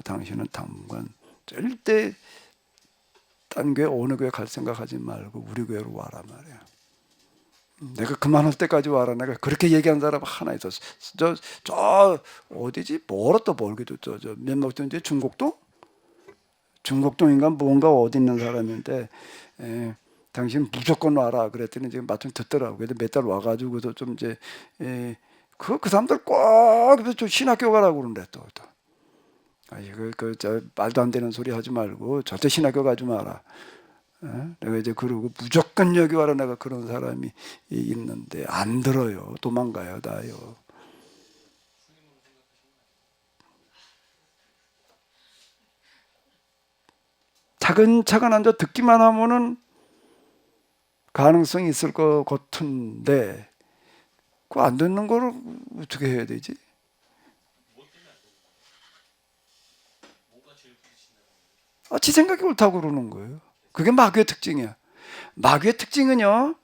A: 당신은 당분간 절대 딴 교회 어느 교회 갈 생각하지 말고 우리 교회로 와라 말이야. 내가 그만할 때까지 와라. 내가 그렇게 얘기한 사람 하나 있었어. 저 어디지? 멀었다 멀기도 저 몇목동 이제 중곡동인가 뭔가 어디 있는 사람인데 당신 무조건 와라 그랬더니 지금 마침 듣더라고. 그래도 몇 달 와가지고서 좀 이제 그 사람들 꼭 신학교 가라고 그러는데 또. 저 말도 안 되는 소리 하지 말고 절대 신학교 가지 마라. 내가 이제 그러고 무조건 여기 와라. 내가 그런 사람이 있는데 안 들어요. 도망가요, 다요. 차근차근 앉아 듣기만 하면은 가능성이 있을 것 같은데 그거 안 듣는 거를 어떻게 해야 되지? 지 생각이 옳다고 그러는 거예요. 그게 마귀의 특징이야. 마귀의 특징은요,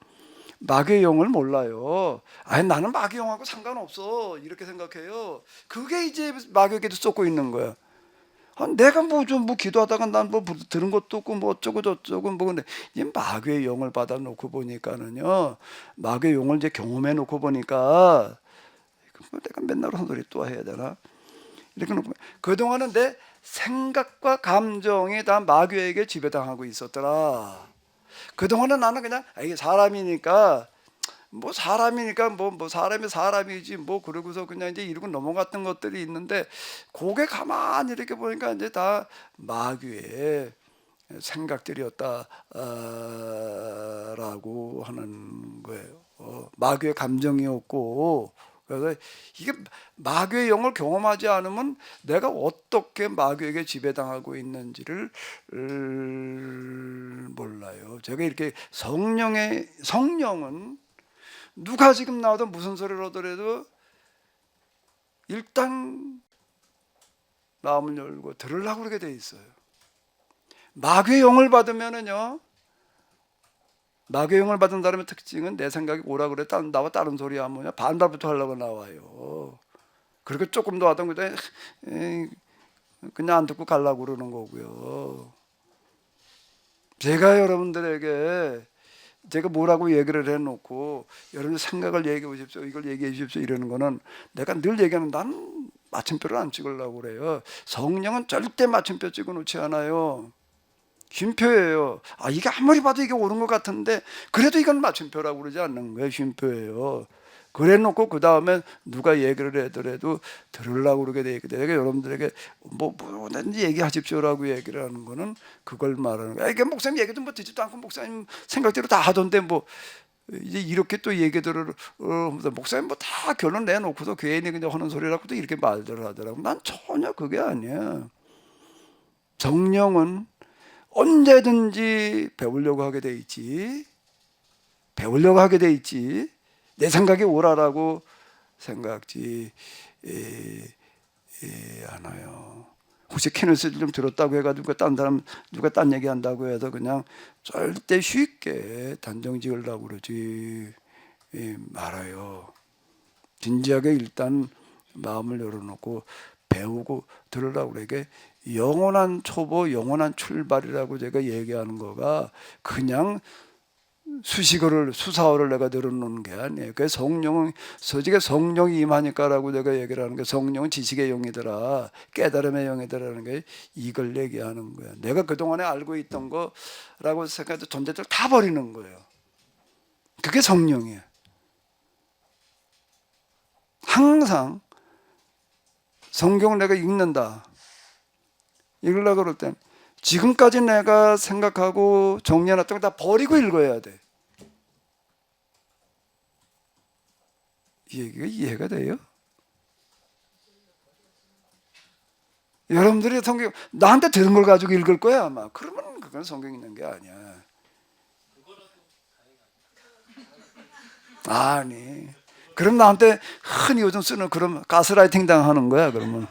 A: 마귀의 영을 몰라요. 아니 나는 마귀 영하고 상관없어 이렇게 생각해요. 그게 이제 마귀에게도 쏟고 있는 거야. 내가 뭐 기도하다가 난 뭐 들은 것도 없고 뭐 어쩌고 저쩌고 뭐. 근데 이제 마귀의 영을 받아 놓고 보니까는요, 마귀의 영을 이제 경험해 놓고 보니까 내가 맨날 그런 소리 또 해야 되나? 이렇게 놓고 그동안은 내 생각과 감정이 다 마귀에게 지배당하고 있었더라. 그동안은 나는 그냥 이게 사람이니까 뭐 사람이 사람이지 뭐 그러고서 그냥 이제 이러고 넘어갔던 것들이 있는데, 그게 가만히 이렇게 보니까 이제 다 마귀의 생각들이었다라고 하는 거예요. 마귀의 감정이었고, 그래서 이게 마귀의 영을 경험하지 않으면 내가 어떻게 마귀에게 지배당하고 있는지를 몰라요. 제가 이렇게 성령은 누가 지금 나와도 무슨 소리를 하더라도 일단 마음을 열고 들으려고 그러게 돼 있어요. 마귀의 영을 받으면은요, 마귀의 영을 받은 사람의 특징은 내 생각이 오라 그래 나와 다른 소리 하면 반발부터 하려고 나와요. 그리고 조금 더 하던 그때 그냥 안 듣고 가려고 그러는 거고요. 제가 여러분들에게 제가 뭐라고 얘기를 해놓고 여러분 생각을 얘기해 보십시오, 이걸 얘기해 주십시오 이러는 거는 내가 늘 얘기하는, 난 마침표를 안 찍으려고 그래요. 성령은 절대 마침표 찍어 놓지 않아요. 쉼표예요. 아, 이게 아무리 봐도 이게 옳은 것 같은데 그래도 이건 마침표라고 그러지 않는 거예요. 쉼표예요. 그래 놓고 그 다음에 누가 얘기를 하더라도 들으려고 그러게 돼 있거든요. 내가 여러분들에게 뭐든지 얘기하십시오라고 얘기를 하는 거는 그걸 말하는 거예요. 이게 목사님 얘기도 뭐 듣지도 않고 목사님 생각대로 다 하던데 뭐 이제 이렇게 또 얘기들을 목사님 뭐 다 결론 내놓고도 괜히 그냥 하는 소리라고도 이렇게 말들을 하더라고. 난 전혀 그게 아니야. 성령은 언제든지 배우려고 하게 돼 있지. 배우려고 하게 돼 있지. 내 생각이 옳아라고 생각지 않아요. 혹시 케네스를 좀 들었다고 해가지고 딴 사람 누가 딴 얘기한다고 해서 그냥 절대 쉽게 단정 지으려고 그러지 말아요. 진지하게 일단 마음을 열어놓고 배우고 들으려고 그래. 이게 영원한 초보, 영원한 출발이라고 제가 얘기하는 거가 그냥 수사어를 내가 늘어놓는 게 아니에요. 그 성령은 서지게 성령이 임하니까라고 내가 얘기를 하는 게, 성령은 지식의 영이더라, 깨달음의 영이더라는 게 이걸 얘기하는 거예요. 내가 그동안에 알고 있던 거라고 생각해도 존재들 다 버리는 거예요. 그게 성령이에요. 항상 성경을 내가 읽는다, 읽으려고 그럴 땐 지금까지 내가 생각하고 정리해놨던 거 다 버리고 읽어야 돼. 이 얘기가 이해가 돼요? 여러분들이 성경 나한테 들은 걸 가지고 읽을 거야 아마. 그러면 그건 성경 있는 게 아니야. 아니, 그럼 나한테 흔히 요즘 쓰는 그런 가스라이팅 당하는 거야 그러면.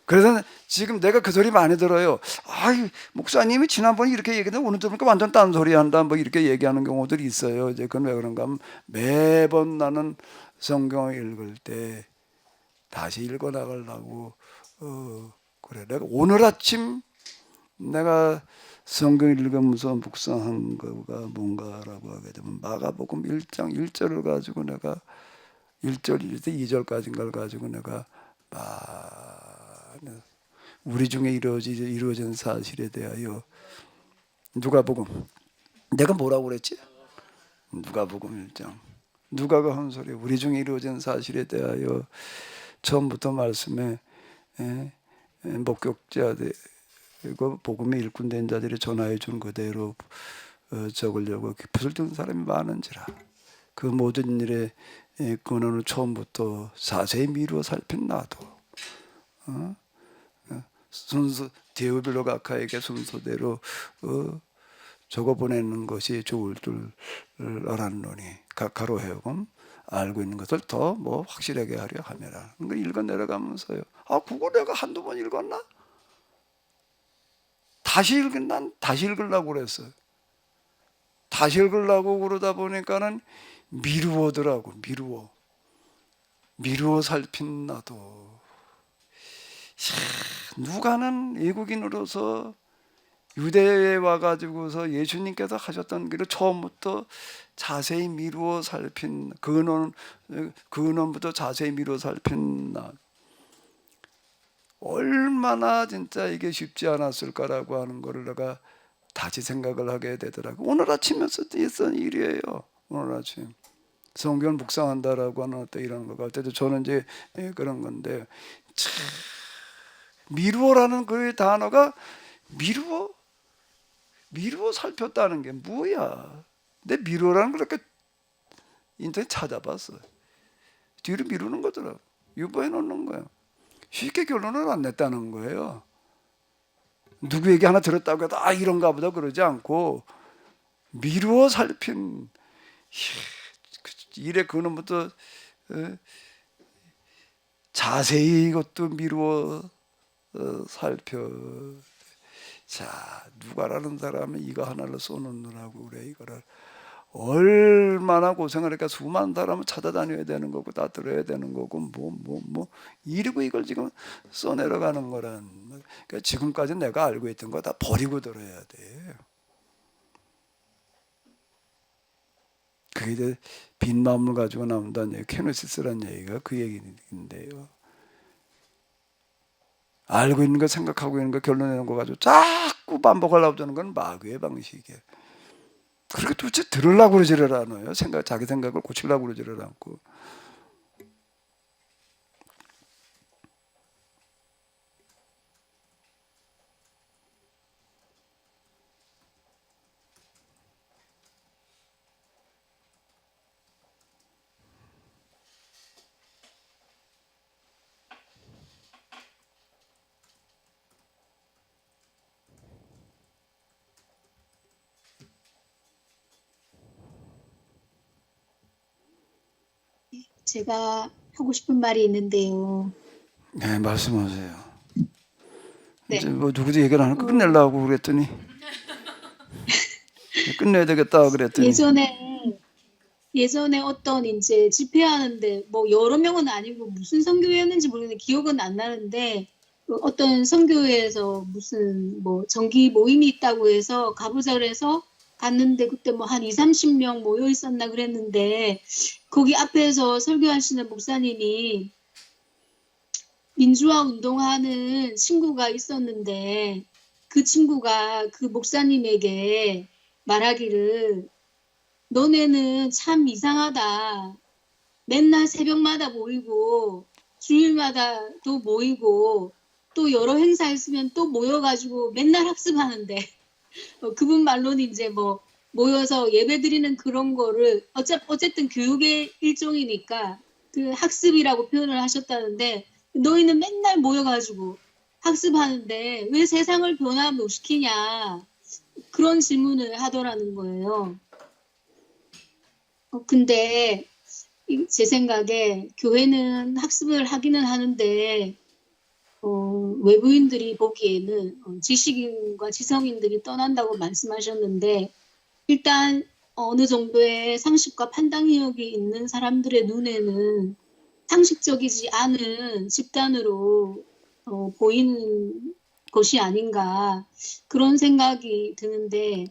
A: 그래서 지금 내가 그 소리 많이 들어요. 아이, 목사님이 지난번에 이렇게 얘기했는데 오늘 들으니까 완전 딴 소리 한다, 뭐 이렇게 얘기하는 경우들이 있어요. 이제 그건 왜 그런가 하면 매번 나는 성경을 읽을 때 다시 읽어 나가려고 그래. 내가 오늘 아침 내가 성경 읽으면서 묵상한 거가 뭔가라고 하게 되면 마가복음 1장 1절을 가지고 내가 1절 2절까지인가를 가지고 내가 우리 중에 이루어진 사실에 대하여 누가복음, 내가 뭐라고 그랬지? 누가복음 1장, 누가가 한 소리, 우리 중에 이루어진 사실에 대하여 처음부터 말씀에 목격자들 그리고 복음의 일꾼 된 자들이 전하여 준 그대로 적으려고 붓을 든 사람이 많은지라. 그 모든 일의 근원을 처음부터 자세히 미루어 살핀 나도 순서 디오빌로 각하에게 순서대로 적어 보내는 것이 좋을 줄 알았노니 각하로 하여금 알고 있는 것을 더 뭐 확실하게 하려 함이라. 그거 읽어 내려가면서요. 아, 그거 내가 한두 번 읽었나? 난 다시 읽으려고 그랬어요. 다시 읽으려고 그러다 보니까는 미루어더라고. 미루어 살핀 나도. 누가는 외국인으로서 유대에 와가지고서 예수님께서 하셨던 길을 처음부터 자세히 미루어 살핀 근원부터 자세히 미루어 살핀 나. 얼마나 진짜 이게 쉽지 않았을까라고 하는 거를 내가 다시 생각을 하게 되더라고. 오늘 아침에서 있었던 일이에요. 오늘 아침 성경을 묵상한다라고 하는 어떤 이런 거 갈 때도 저는 이제 그런 건데, 참 미루어라는 그 단어가 미루어 살폈다는 게 뭐야? 내 미루어라는 걸 이렇게 인터넷 찾아봤어. 뒤로 미루는 거더라고. 유보해 놓는 거야. 쉽게 결론을 안 냈다는 거예요. 누구 얘기 하나 들었다고 해도 아 이런가 보다 그러지 않고 미루어 살핀 일의 근원부터 자세히 이것도 미루어 살펴. 자, 누가라는 사람은 이거 하나를 써놓느라고 그래. 이거를 얼마나 고생을 할까. 수많은 사람을 찾아다녀야 되는 거고 다 들어야 되는 거고 뭐 이러고 이걸 지금 써내려가는 거란. 그러니까 지금까지 내가 알고 있던 거 다 버리고 들어야 돼. 그게 이제 빈 마음을 가지고 나온다는 얘기, 케노시스라는 얘기가 그 얘기인데요. 알고 있는 거, 생각하고 있는 거, 결론내는 거 가지고 자꾸 반복하려고 하는 건 마귀의 방식이에요. 그렇게 도대체 들으려고 그러지를 않아요. 자기 생각을 고치려고 그러지를 않고.
E: 제가 하고 싶은 말이 있는데요.
A: 네, 말씀하세요.
E: 네.
A: 이제 뭐 누구도 얘기를 안 하고 끝내려고 그랬더니 끝내야 되겠다 그랬더니
E: 예전에 어떤 이제 집회하는데 뭐 여러 명은 아니고 무슨 선교회였는지 모르겠는데 기억은 안 나는데 그 어떤 선교회에서 무슨 뭐 정기 모임이 있다고 해서 가보자 그래서 갔는데 그때 뭐 한 30명 모여 있었나 그랬는데 거기 앞에서 설교하시는 목사님이 민주화 운동하는 친구가 있었는데 그 친구가 그 목사님에게 말하기를 너네는 참 이상하다. 맨날 새벽마다 모이고 주일마다 또 모이고 또 여러 행사 있으면 또 모여가지고 맨날 학습하는데 그분 말로는 이제 뭐 모여서 예배 드리는 그런 거를 어쨌든 교육의 일종이니까 그 학습이라고 표현을 하셨다는데 너희는 맨날 모여가지고 학습하는데 왜 세상을 변화 못 시키냐 그런 질문을 하더라는 거예요. 근데 제 생각에 교회는 학습을 하기는 하는데 외부인들이 보기에는 지식인과 지성인들이 떠난다고 말씀하셨는데 일단 어느 정도의 상식과 판단력이 있는 사람들의 눈에는 상식적이지 않은 집단으로 보이는 것이 아닌가 그런 생각이 드는데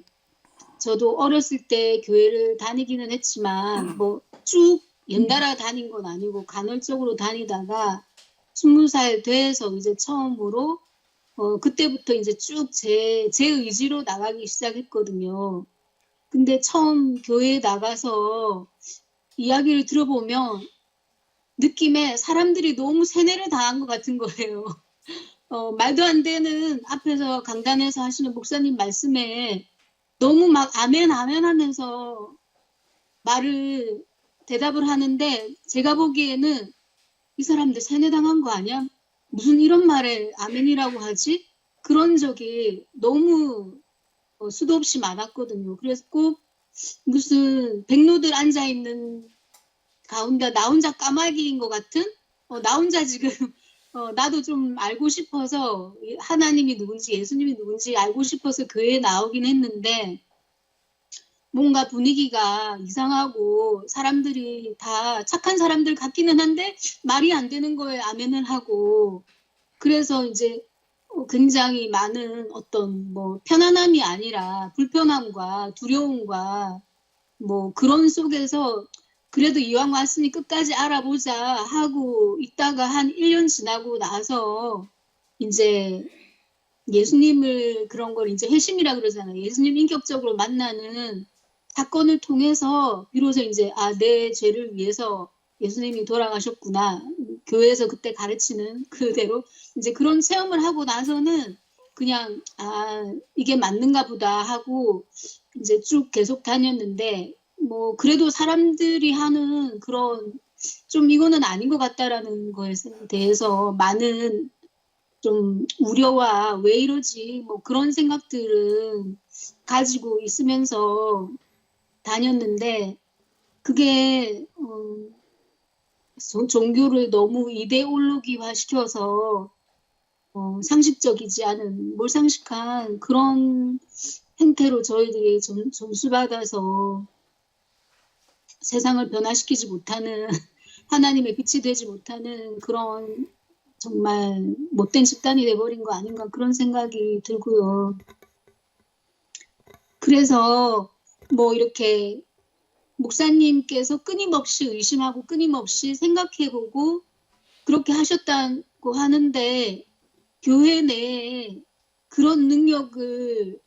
E: 저도 어렸을 때 교회를 다니기는 했지만 뭐 쭉 연달아 다닌 건 아니고 간헐적으로 다니다가 20살 돼서 이제 처음으로 그때부터 이제 쭉 제 의지로 나가기 시작했거든요. 근데 처음 교회에 나가서 이야기를 들어보면 느낌에 사람들이 너무 세뇌를 당한 것 같은 거예요. 말도 안 되는 앞에서 강단에서 하시는 목사님 말씀에 너무 막 아멘 아멘 하면서 대답을 하는데 제가 보기에는 이 사람들 세뇌당한 거 아니야? 무슨 이런 말에 아멘이라고 하지? 그런 적이 너무 수도 없이 많았거든요. 그래서 꼭 무슨 백로들 앉아있는 가운데 나 혼자 까마귀인 것 같은 나 혼자 지금 나도 좀 알고 싶어서 하나님이 누군지 예수님이 누군지 알고 싶어서 교회에 나오긴 했는데 뭔가 분위기가 이상하고 사람들이 다 착한 사람들 같기는 한데 말이 안 되는 거에 아멘을 하고 그래서 이제 굉장히 많은 어떤 뭐 편안함이 아니라 불편함과 두려움과 뭐 그런 속에서 그래도 이왕 왔으니 끝까지 알아보자 하고 있다가 한 1년 지나고 나서 이제 예수님을 그런 걸 이제 회심이라 그러잖아요. 예수님 인격적으로 만나는 사건을 통해서 비로소 이제 내 죄를 위해서 예수님이 돌아가셨구나. 교회에서 그때 가르치는 그대로 이제 그런 체험을 하고 나서는 그냥 이게 맞는가 보다 하고 이제 쭉 계속 다녔는데 뭐 그래도 사람들이 하는 그런 좀 이거는 아닌 것 같다라는 거에 대해서 많은 좀 우려와 왜 이러지 뭐 그런 생각들은 가지고 있으면서 다녔는데 그게 종교를 너무 이데올로기화 시켜서 상식적이지 않은 몰상식한 그런 행태로 저희들이 점수받아서 세상을 변화시키지 못하는 하나님의 빛이 되지 못하는 그런 정말 못된 집단이 돼버린 거 아닌가 그런 생각이 들고요. 그래서 뭐 이렇게 목사님께서 끊임없이 의심하고 끊임없이 생각해보고 그렇게 하셨다고 하는데 교회 내에 그런 능력을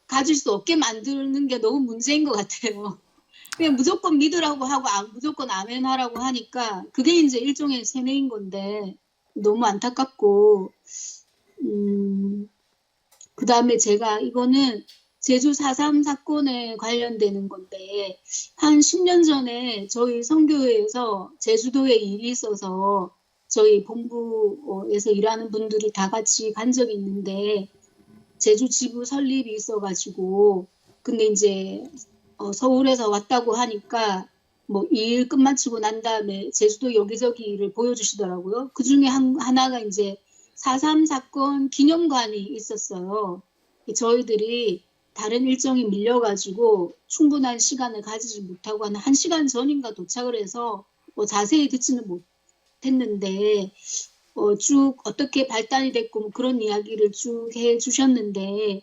E: 가질 수 없게 만드는 게 너무 문제인 것 같아요. 그냥 무조건 믿으라고 하고 무조건 아멘 하라고 하니까 그게 이제 일종의 세뇌인 건데 너무 안타깝고 그다음에 제가 이거는 제주 4.3 사건에 관련되는 건데 한 10년 전에 저희 선교회에서 제주도에 일이 있어서 저희 본부에서 일하는 분들이 다 같이 간 적이 있는데 제주 지부 설립이 있어가지고 근데 이제 서울에서 왔다고 하니까 뭐 일 끝마치고 난 다음에 제주도 여기저기 일을 보여주시더라고요. 그 중에 하나가 이제 4.3 사건 기념관이 있었어요. 저희들이 다른 일정이 밀려가지고 충분한 시간을 가지지 못하고 한 1시간 전인가 도착을 해서 뭐 자세히 듣지는 못했는데 쭉 어떻게 발단이 됐고 뭐 그런 이야기를 쭉 해주셨는데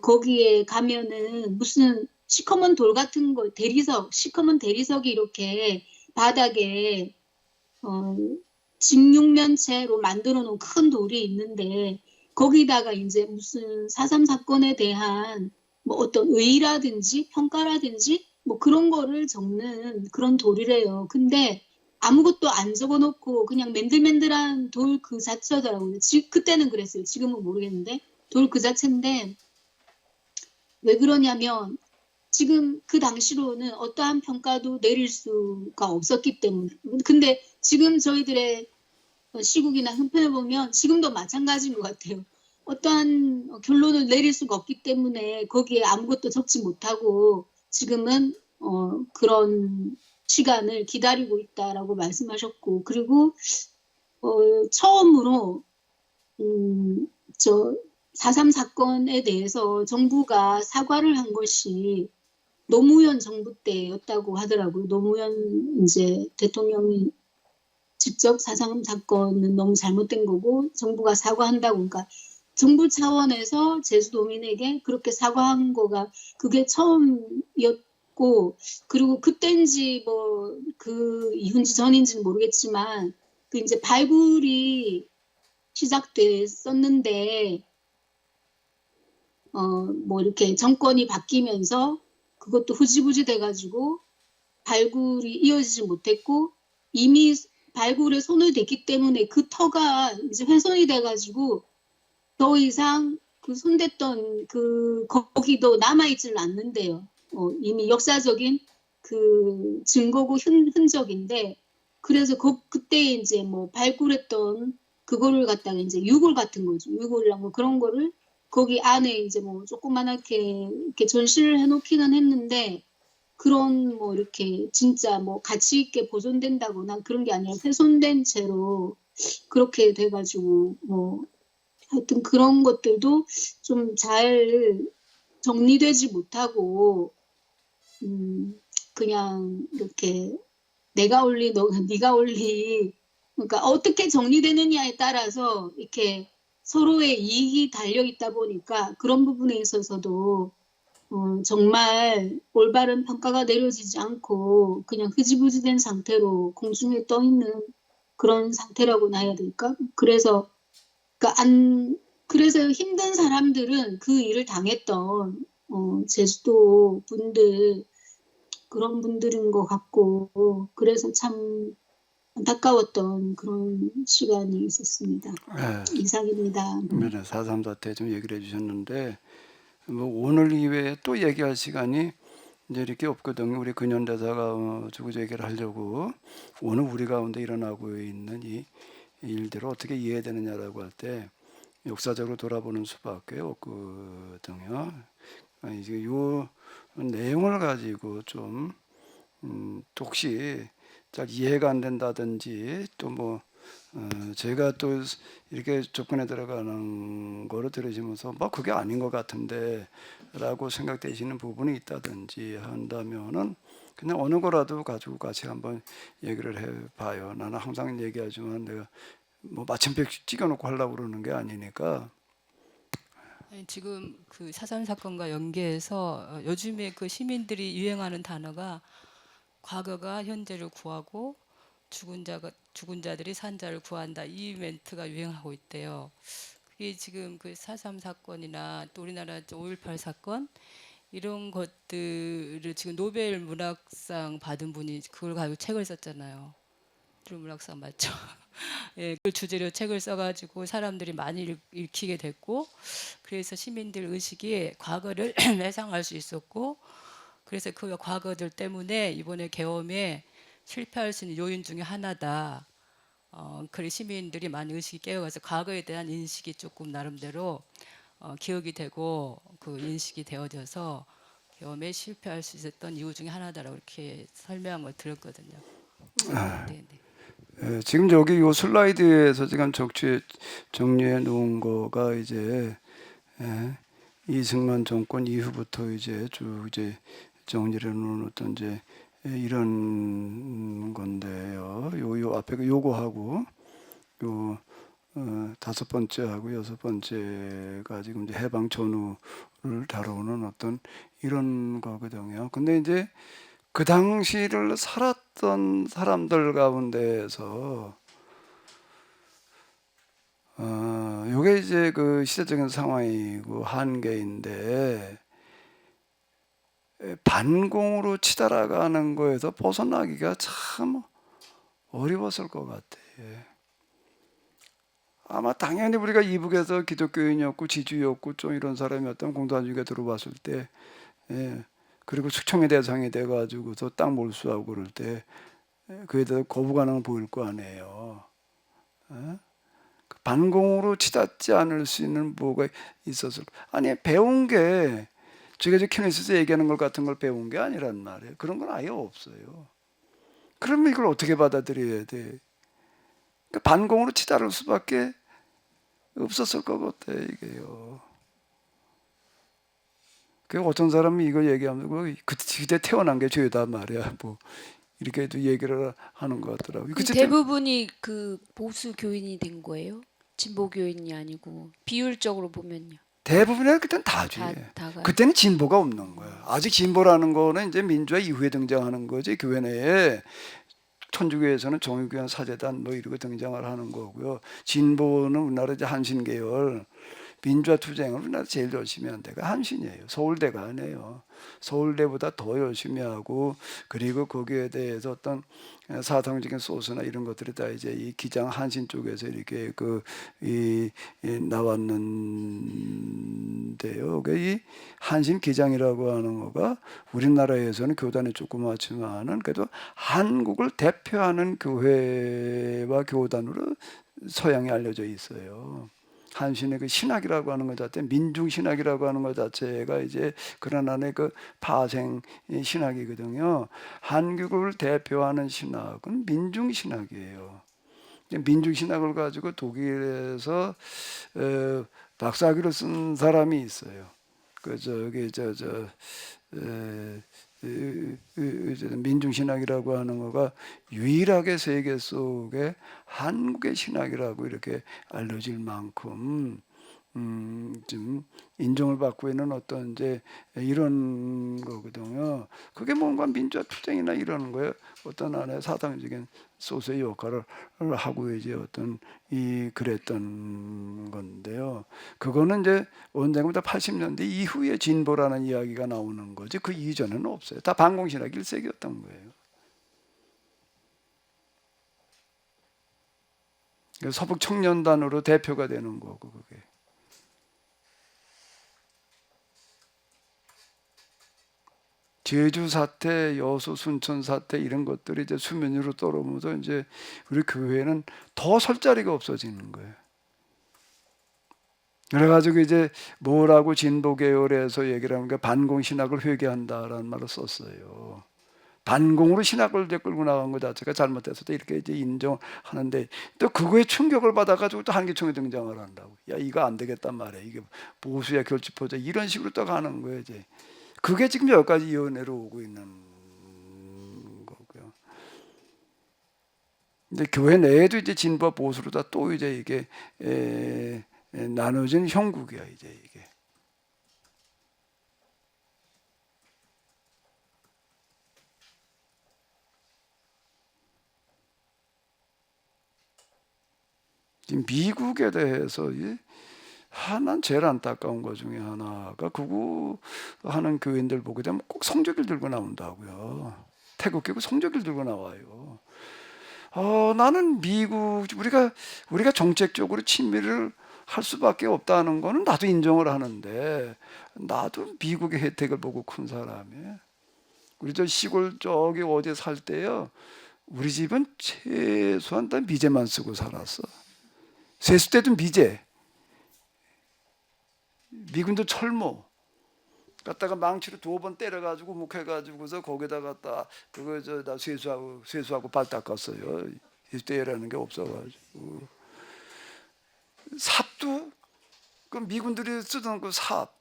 E: 거기에 가면은 무슨 시커먼 돌 같은 거 시커먼 대리석이 이렇게 바닥에 직육면체로 만들어 놓은 큰 돌이 있는데 거기다가 이제 무슨 4.3 사건에 대한 뭐 어떤 의의라든지 평가라든지 뭐 그런 거를 적는 그런 돌이래요. 근데 아무것도 안 적어놓고 그냥 맨들맨들한 돌 그 자체더라고요. 그때는 그랬어요. 지금은 모르겠는데 돌 그 자체인데 왜 그러냐면 지금 그 당시로는 어떠한 평가도 내릴 수가 없었기 때문에 근데 지금 저희들의 시국이나 형편을 보면 지금도 마찬가지인 것 같아요. 어떠한 결론을 내릴 수가 없기 때문에 거기에 아무것도 적지 못하고 지금은 그런 시간을 기다리고 있다라고 말씀하셨고 그리고 처음으로 저 4.3 사건에 대해서 정부가 사과를 한 것이 노무현 정부 때였다고 하더라고요. 노무현 이제 대통령이 직접 4.3 사건은 너무 잘못된 거고 정부가 사과한다고 그러니까 정부 차원에서 제주도민에게 그렇게 사과한 거가 그게 처음이었고 그리고 그때인지 뭐 그 이후인지 전인지는 모르겠지만 그 이제 발굴이 시작됐었는데 뭐 이렇게 정권이 바뀌면서 그것도 흐지부지 돼가지고 발굴이 이어지지 못했고 이미 발굴에 손을 댔기 때문에 그 터가 이제 훼손이 돼가지고 더 이상 그 손댔던 그 거기도 남아있지는 않는데요. 이미 역사적인 그 증거고 흔적인데 그래서 그때 이제 뭐 발굴했던 그거를 갖다가 이제 유골 같은 거죠. 유골이랑 뭐 그런 거를 거기 안에 이제 뭐 조그만하게 이렇게 전시를 해놓기는 했는데 그런 뭐 이렇게 진짜 뭐 가치 있게 보존된다거나 그런 게 아니라 훼손된 채로 그렇게 돼가지고 뭐 하여튼 그런 것들도 좀 잘 정리되지 못하고 그냥 이렇게 내가 올리 네가 올리 그러니까 어떻게 정리되느냐에 따라서 이렇게 서로의 이익이 달려 있다 보니까 그런 부분에 있어서도 정말 올바른 평가가 내려지지 않고 그냥 흐지부지된 상태로 공중에 떠 있는 그런 상태라고나 해야 될까? 그래서 그래서 힘든 사람들은 그 일을 당했던 제주도 분들 그런 분들인 것 같고 그래서 참 안타까웠던 그런 시간이 있었습니다.
A: 네.
E: 이상입니다.
A: 네, 4.3 사태 좀 얘기를 해주셨는데 뭐 오늘 이외에 또 얘기할 시간이 이제 이렇게 없거든요. 우리 근현대사가 주구조 얘기를 하려고 오늘 우리 가운데 일어나고 있는 이 일들을 어떻게 이해되느냐라고 할 때 역사적으로 돌아보는 수밖에 없거든요. 이제 요 내용을 가지고 좀 혹시 잘 이해가 안 된다든지 또 뭐 제가 또 이렇게 접근해 들어가는 거를 들으시면서 뭐 그게 아닌 것 같은데 라고 생각되시는 부분이 있다든지 한다면은 그냥 어느 거라도 가지고 같이 한번 얘기를 해봐요. 나는 항상 얘기하지만 내가 뭐 마침표 찍어놓고 하려고 그러는 게 아니니까.
B: 아니, 지금 그 4.3 사건과 연계해서 요즘에 그 시민들이 유행하는 단어가 과거가 현재를 구하고 죽은 자들이 산 자를 구한다, 이 멘트가 유행하고 있대요. 그게 지금 그 4.3 사건이나 또 우리나라 5.18 사건 이런 것들을 지금 노벨 문학상 받은 분이 그걸 가지고 책을 썼잖아요. 노벨 문학상 맞죠? 예, 그 주제로 책을 써가지고 사람들이 많이 읽히게 됐고, 그래서 시민들 의식이 과거를 회상할 수 있었고, 그래서 그 과거들 때문에 이번에 계엄에 실패할 수 있는 요인 중에 하나다. 그래 시민들이 많이 의식이 깨어가서 과거에 대한 인식이 조금 나름대로 기억이 되고 그 인식이 되어져서 계엄에 실패할 수 있었던 이유 중에 하나다라고 이렇게 설명한 걸 들었거든요. 네, 네.
A: 예, 지금 여기 요 슬라이드에서 지금 정리해 놓은 거가 이제 예, 이승만 정권 이후부터 이제 쭉 이제 정리해 놓은 어떤 이제 이런 건데요. 요 앞에 요거하고 요 다섯 번째하고 여섯 번째가 지금 이제 해방 전후를 다루는 어떤 이런 거거든요. 근데 이제 그 당시를 살았던 사람들 가운데에서 요게 이제 그 시대적인 상황이고 한계인데 반공으로 치달아가는 거에서 벗어나기가 참 어려웠을 것 같아요. 아마 당연히 우리가 이북에서 기독교인이었고 지주였고 좀 이런 사람이었다면 공산주의가 들어왔을 때 예, 그리고 숙청의 대상이 돼가지고서 땅 몰수하고 그럴 때 그에 대해서 거부감을 보일 거 아니에요. 예? 반공으로 치닫지 않을 수 있는 뭐가 있었을 아니 배운 게 제가 이제 키네시스 얘기하는 것 같은 걸 배운 게 아니란 말이에요. 그런 건 아예 없어요. 그러면 이걸 어떻게 받아들여야 돼? 그러니까 반공으로 치달을 수밖에 없었을 것 같아 이게요. 그 어떤 사람이 이거 얘기하면 그때 태어난 게 죄다 말이야. 뭐 이렇게도 얘기를 하는 것 같더라고요.
C: 대부분이 그 보수 교인이 된 거예요? 진보 교인이 아니고 비율적으로 보면요.
A: 대부분의 그때는 다
C: 다
A: 죄.
C: 다가.
A: 그때는 진보가 없는 거야. 아직 진보라는 거는 이제 민주화 이후에 등장하는 거지. 교회 내에 천주교에서는 정유교회 사제단 뭐 이러고 등장을 하는 거고요. 진보는 우리나라 이제 한신 계열 민주화 투쟁을 우리나라 제일 열심히 한 데가 한신이에요. 서울대가 아니에요. 서울대보다 더 열심히 하고 그리고 거기에 대해서 어떤 사상적인 소스나 이런 것들이 다 이제 이 기장 한신 쪽에서 이렇게 이 나왔는데요. 이 한신 기장이라고 하는 거가 우리나라에서는 교단이 조그맣지만은 그래도 한국을 대표하는 교회와 교단으로 서양에 알려져 있어요. 한신의 그 신학이라고 하는 것 자체, 민중 신학이라고 하는 것 자체가 이제 그런 안에 그 파생 신학이거든요. 한국을 대표하는 신학은 민중 신학이에요. 민중 신학을 가지고 독일에서 박사학위를 쓴 사람이 있어요. 그 저기 민중신학이라고 하는 거가 유일하게 세계 속에 한국의 신학이라고 이렇게 알려질 만큼 좀 인정을 받고 있는 어떤 이제 이런 거거든요. 그게 뭔가 민주화 투쟁이나 이런 거에 어떤 안에 사상적인 소수의 역할을 하고 이제 어떤 그랬던 건데요. 그거는 이제 언젠가부터 80년대 이후에 진보라는 이야기가 나오는 거지 그 이전에는 없어요. 다 반공신학 일색이었던 거예요. 서북 청년단으로 대표가 되는 거고 그게. 제주 사태, 여수 순천 사태 이런 것들이 이제 수면 위로 떠오르면서 이제 우리 교회는 더 설 자리가 없어지는 거예요. 그래가지고 이제 뭐라고 진보 계열에서 얘기를 하는 게 반공 신학을 회개한다라는 말을 썼어요. 반공으로 신학을 이제 끌고 나간 것 자체가 잘못됐을 때 이렇게 이제 인정하는데 또 그거에 충격을 받아가지고 또 한기총이 등장을 한다고. 야 이거 안 되겠단 말이야. 이게 보수야 결집하자 이런 식으로 또 가는 거예요 이제. 그게 지금 여기까지 이어내려 오고 있는 거고요. 근데 교회 내에도 이제 진보와 보수로 다 또 이제 이게 나눠진 형국이야 이제 이게. 지금 미국에 대해서 난 제일 안타까운 것 중에 하나가 극우 하는 교인들 보게 되면 꼭 성적을 들고 나온다고요. 태극기고 성적을 들고 나와요. 나는 미국 우리가 정책적으로 친미를 할 수밖에 없다는 거는 나도 인정을 하는데 나도 미국의 혜택을 보고 큰 사람이에요. 우리 저 시골 저기 어디 살 때요. 우리 집은 최소한 다 미제만 쓰고 살았어. 세수 때도 미제. 미군도 철모. 갖다가 망치로 2번 때려가지고 묵혀가지고서 거기다 갖다 그거 나 세수하고 발 닦았어요. 이때라는 게 없어가지고. 삽도 그 미군들이 쓰던 그 삽,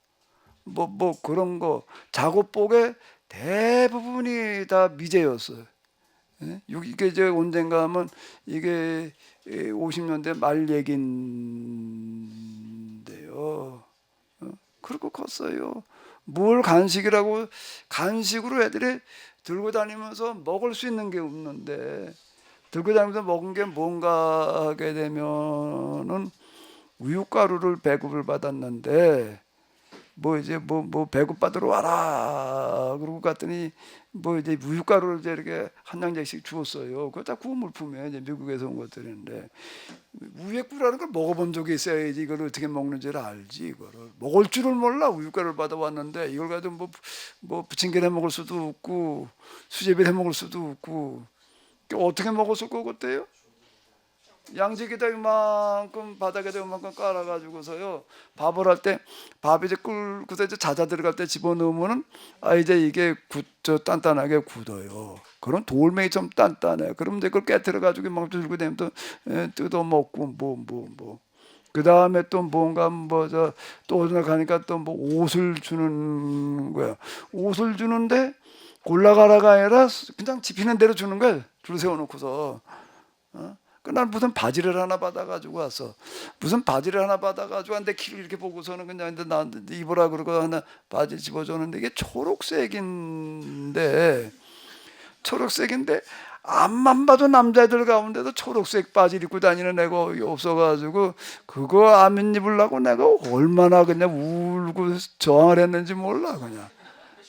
A: 뭐 그런 거 작업복에 대부분이 다 미제였어요. 이게 이제 언젠가 하면 이게 50년대 말 얘긴데요. 그렇고 컸어요. 뭘 간식으로 애들이 들고 다니면서 먹을 수 있는 게 없는데 들고 다니면서 먹은 게 뭔가 하게 되면은 우유가루를 배급을 받았는데 뭐 배급 받으러 와라 그러고 갔더니 뭐 이제 우유가루를 이제 이렇게 한 장씩 주었어요. 그거 다 구워 물품이에요. 이제 미국에서 온 것들인데 우유가루라는 걸 먹어본 적이 있어야지 이걸 어떻게 먹는지를 알지. 이거를 먹을 줄을 몰라. 우유가루를 받아왔는데 이걸 가지고 뭐 부침개를 해 먹을 수도 없고 수제비를 해 먹을 수도 없고 어떻게 먹었을 것 같아요? 양지기다 이만큼 바닥에다 이만큼 깔아가지고서요 밥을 할 때 밥이 이제 끓고서 이제 자자 들어갈 때 집어넣으면은 이제 이게 단단하게 굳어요. 그런 돌멩이 좀 단단해. 그럼 이제 그걸 깨뜨려가지고 막 들고 다니면 또 뜯어 먹고 그 다음에 또 뭔가 또 가니까 또 뭐 옷을 주는 거야. 옷을 주는데 골라가라가 아니라 그냥 집히는 대로 주는 거야. 줄 세워놓고서. 난 무슨 바지를 하나 받아가지고 왔어. 무슨 바지를 하나 받아가지고 왔는데 키를 이렇게 보고서는 그냥 나한테 입으라 그러고 하나 바지 집어줬는데 이게 초록색인데 앞만 봐도 남자들 가운데도 초록색 바지를 입고 다니는 애가 없어가지고 그거 안 입으려고 내가 얼마나 그냥 울고 저항을 했는지 몰라. 그냥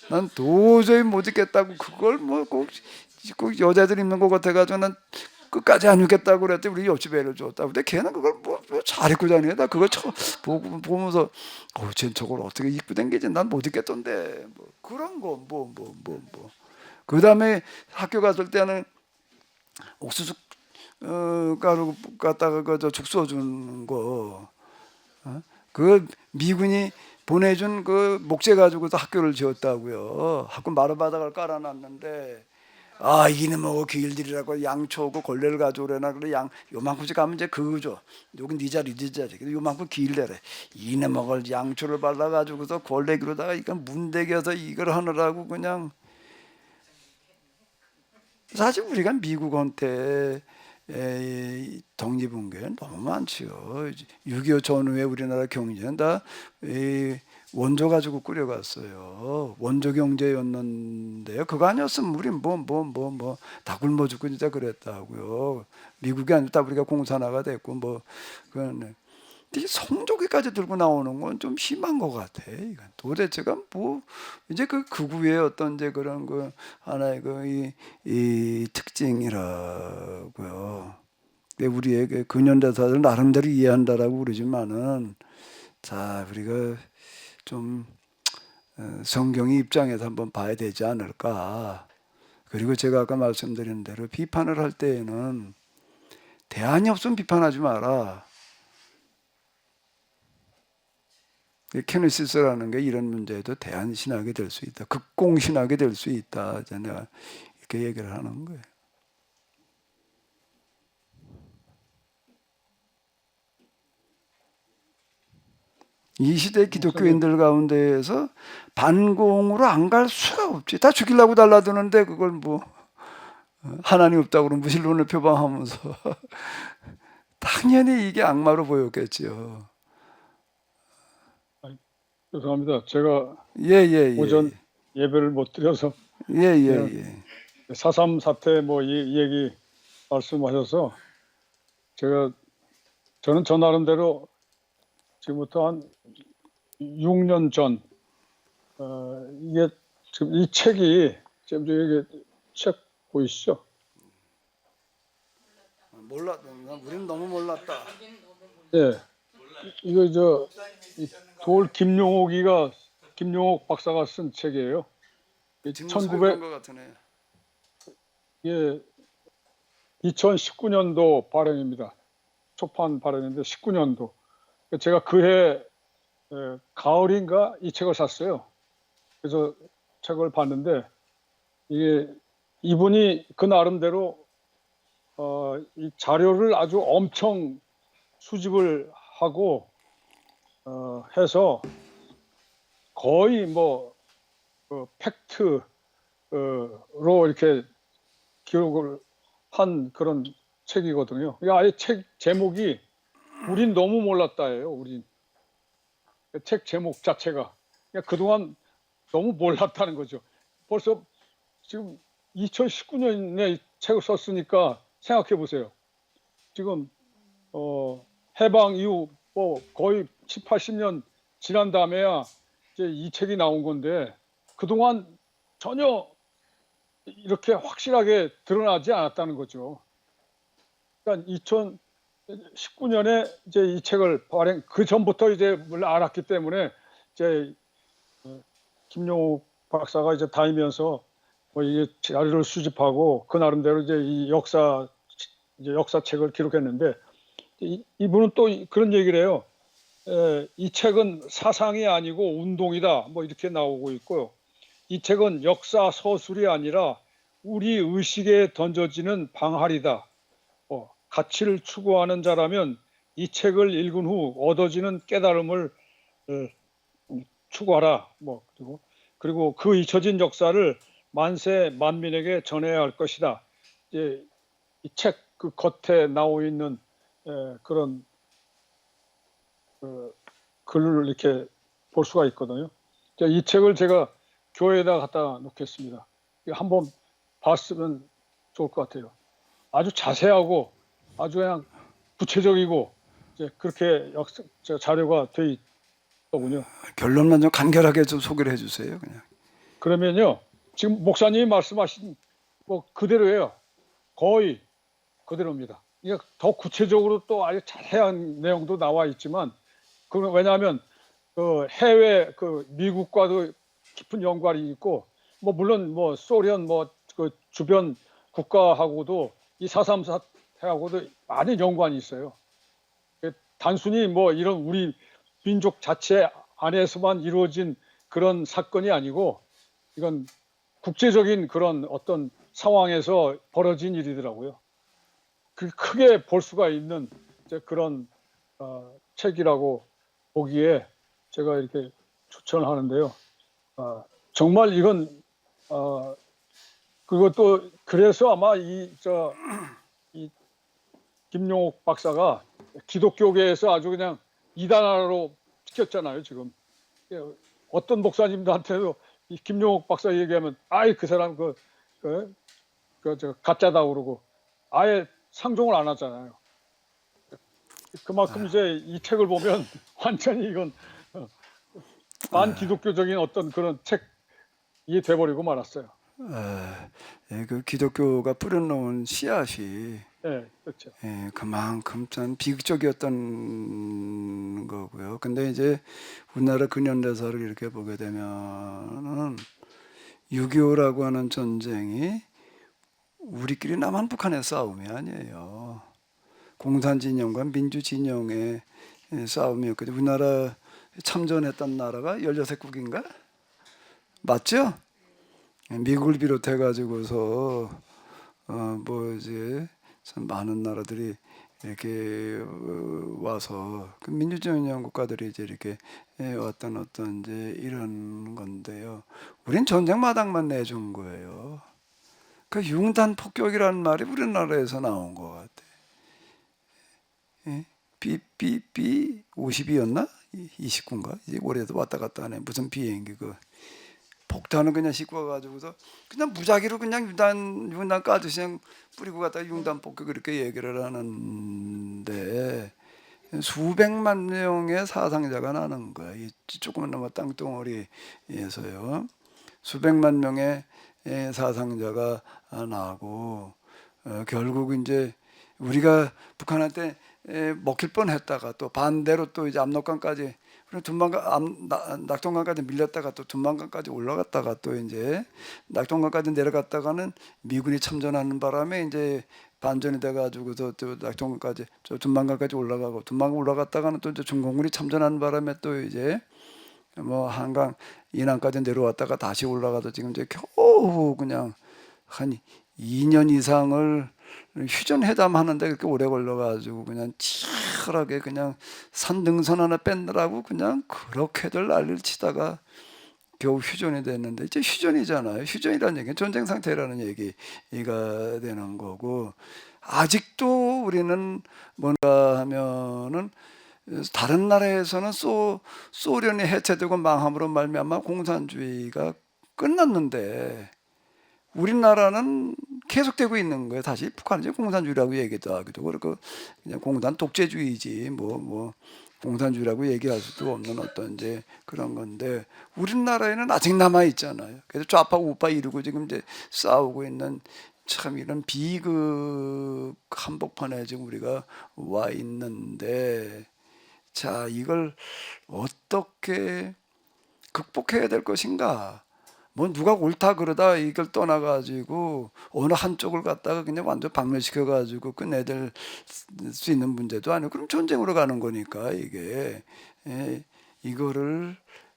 A: 난 도저히 못 입겠다고 그걸 뭐 꼭 여자들 입는 것 같아가지고 난 끝까지 안 입겠다고 그랬더니 우리 옆집 애를 줬다고. 근데 걔는 그걸 잘 입고 다니네. 나 그거 보면서 쟤는 저걸 어떻게 입고 다니지? 난 못 입겠던데. 그런 거 그 다음에 학교 갔을 때는 옥수수 가루 갖다가 그 죽 써주는 거. 그 미군이 보내준 그 목재 가지고도 학교를 지었다고요. 학교 마루바닥을 깔아놨는데 이놈하고 길들이라고 양초하고 걸레를 가져오래나. 그래 요만큼씩 가면 이제 그거죠. 여기 네 자리. 요만큼 길래래. 이놈하고 양초를 발라가지고서 걸레기로다가 이거 문대겨서 이걸 하느라고 그냥. 사실 우리가 미국한테 독립한 게 너무 많지요. 6.25 전후에 우리나라 경제는 다 원조 가지고 꾸려갔어요. 원조 경제였는데요. 그거 아니었으면 우리 다 굶어 죽고 진짜 그랬다고요. 미국이 아니라 우리가 공산화가 됐고 그런데 성조기까지 들고 나오는 건 좀 심한 것 같아. 이건 도대체가 이제 그 극우의 어떤 이제 그런 그 하나의 이 특징이라고요. 우리의 그 근현대사들 나름대로 이해한다라고 그러지만은 자 우리가 좀 성경의 입장에서 한번 봐야 되지 않을까. 그리고 제가 아까 말씀드린 대로 비판을 할 때에는 대안이 없으면 비판하지 마라. 케네시스라는 게 이런 문제에도 대안신학이 될 수 있다. 극공신학이 될 수 있다. 내가 이렇게 얘기를 하는 거예요. 이 시대 기독교인들 가운데에서 반공으로 안 갈 수가 없지. 다 죽이려고 달라드는데 그걸 하나님 없다고 그러면 무신론을 표방하면서 당연히 이게 악마로 보였겠지요.
F: 죄송합니다. 제가
A: 예.
F: 오전 예배를 못 드려서
A: 예.
F: 4.3 사태 이 얘기 말씀하셔서 제가 저는 저 나름대로 지금부터 한 6년 전 이게 지금 이 책이 지금 이게 책 보이시죠?
A: 우리는 너무 몰랐다.
F: 예. 이거 돌 김용옥 박사가 쓴 책이에요.
A: 지금
F: 1900
A: 것 같으네.
F: 예, 2019년도 발행입니다. 초판 발행인데 19년도. 제가 그해 가을인가 이 책을 샀어요. 그래서 책을 봤는데 이게 이분이 그 나름대로 이 자료를 아주 엄청 수집을 하고 해서 거의 뭐 팩트로 이렇게 기록을 한 그런 책이거든요. 이게 아예 책 제목이 우린 너무 몰랐다예요. 우린 책 제목 자체가 그러니까 그동안 너무 몰랐다는 거죠. 벌써 지금 2019년에 책을 썼으니까 생각해 보세요. 지금 해방 이후 뭐 거의 7, 80년 지난 다음에야 이제 이 책이 나온 건데 그동안 전혀 이렇게 확실하게 드러나지 않았다는 거죠. 그러니까 2019년에 이제 이 책을 발행 그 전부터 이제 물론 알았기 때문에 이제 김용옥 박사가 이제 다니면서 뭐 이게 자료를 수집하고 그 나름대로 이제 이 역사책을 기록했는데 이분은 또 그런 얘기를 해요. 이 책은 사상이 아니고 운동이다. 뭐 이렇게 나오고 있고요. 이 책은 역사 서술이 아니라 우리 의식에 던져지는 방할이다. 가치를 추구하는 자라면 이 책을 읽은 후 얻어지는 깨달음을 추구하라. 뭐 그리고 그 잊혀진 역사를 만세 만민에게 전해야 할 것이다. 이 책 그 겉에 나오 있는 그런 글을 이렇게 볼 수가 있거든요. 이 책을 제가 교회에다 갖다 놓겠습니다. 한번 봤으면 좋을 것 같아요. 아주 자세하고 아주 그냥 구체적이고 이제 그렇게 자료가 돼 있더군요.
A: 결론만 좀 간결하게 좀 소개를 해주세요. 그냥.
F: 그러면요, 지금 목사님이 말씀하신 뭐 그대로예요. 거의 그대로입니다. 이게 더 구체적으로 또 아주 자세한 내용도 나와 있지만, 왜냐하면 그 해외 그 미국과도 깊은 연관이 있고, 뭐 물론 뭐 소련 뭐 그 주변 국가하고도 이 4.3 사태하고도 많은 연관이 있어요. 단순히 뭐 이런 우리 민족 자체 안에서만 이루어진 그런 사건이 아니고 이건 국제적인 그런 어떤 상황에서 벌어진 일이더라고요. 크게 볼 수가 있는 이제 그런 책이라고 보기에 제가 이렇게 추천을 하는데요. 정말 이건 그것도 그래서 아마 이 김용옥 박사가 기독교계에서 아주 그냥 이단화로 시켰잖아요. 지금 어떤 목사님들한테도 이 김용옥 박사 얘기하면 아이 그 사람 저 가짜다 그러고 아예 상종을 안 하잖아요. 그만큼 이제 이 책을 보면 완전히 이건 반기독교적인 어떤 그런 책이 돼버리고 말았어요.
A: 그 기독교가 뿌려놓은 씨앗이
F: 네, 그렇죠.
A: 그만큼 참 비극적이었던 거고요. 근데 이제 우리나라 근현대사를 이렇게 보게 되면은 6.25라고 하는 전쟁이 우리끼리 남한 북한의 싸움이 아니에요. 공산 진영과 민주 진영의 싸움이었거든요. 우리나라 참전했던 나라가 16국인가? 맞죠? 미국을 비롯해 가지고서 뭐 이제 참 많은 나라들이 이렇게 와서 그 민주주의 국가들이 이제 이렇게 어떤 이제 이런 건데요. 우린 전쟁 마당만 내준 거예요. 그 융단 폭격이라는 말이 우리나라에서 나온 것 같아. B 52였나? 29인가? 이제 올해도 왔다 갔다 하네. 무슨 비행기 그 폭탄을 그냥 싣고 와가지고서 그냥 무작위로 그냥 융단 까듯이 그냥 뿌리고 갔다가 융단 폭격 그렇게 얘기를 하는데 수백만 명의 사상자가 나는 거야. 이 조그만 땅덩어리에서요. 수백만 명의 사상자가 나고 결국 이제 우리가 북한한테 먹힐 뻔했다가 또 반대로 또 이제 압록강까지 낙동강까지 밀렸다가 또 둔만강까지 올라갔다가 또 이제 낙동강까지 내려갔다가는 미군이 참전하는 바람에 이제 반전이 돼가지고서 또 낙동강까지 저 둔만강까지 올라가고 둔만강 올라갔다가는 또 이제 중공군이 참전하는 바람에 또 이제 뭐 한강 인왕까지 내려왔다가 다시 올라가서 지금 이제 겨우 그냥 한 2년 이상을 휴전회담 하는데 그렇게 오래 걸려가지고 그냥 치열하게 그냥 산등선 하나 뺀느라고 그냥 그렇게들 난리를 치다가 겨우 휴전이 됐는데 이제 휴전이잖아요. 휴전이라는 얘기는 전쟁 상태라는 얘기가 되는 거고 아직도 우리는 뭔가 하면은 다른 나라에서는 소련이 해체되고 망함으로 말미암아 공산주의가 끝났는데 우리나라는 계속되고 있는 거예요. 다시 북한은 이제 공산주의라고 얘기도 하기도 그렇고 그냥 공산 독재주의지 뭐 공산주의라고 얘기할 수도 없는 어떤 이제 그런 건데 우리나라에는 아직 남아 있잖아요. 그래서 좌파 우파 이루고 지금 이제 싸우고 있는 참 이런 비극 한복판에 지금 우리가 와 있는데 자 이걸 어떻게 극복해야 될 것인가? 뭐 누가 옳다 그러다 이걸 떠나가지고 어느 한쪽을 갖다가 그냥 완전 박멸시켜가지고 끝내들 수 있는 문제도 아니고 그럼 전쟁으로 가는 거니까 이게 이거를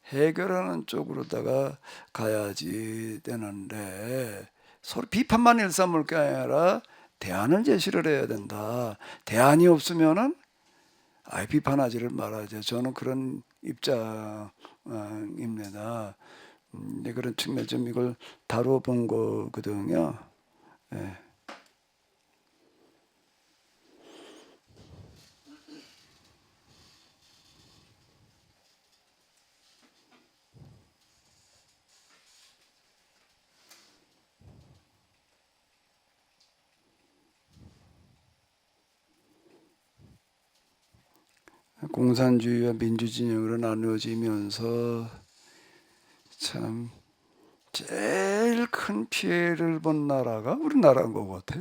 A: 해결하는 쪽으로다가 가야지 되는데 서로 비판만 일삼을 게 아니라 대안을 제시를 해야 된다. 대안이 없으면은 아예 비판하지를 말아야죠. 저는 그런 입장입니다. 그런 측면 좀 이걸 다뤄본 거거든요. 예. 공산주의와 민주진영으로 나누어지면서 참 제일 큰 피해를 본 나라가 우리나라인 것 같아.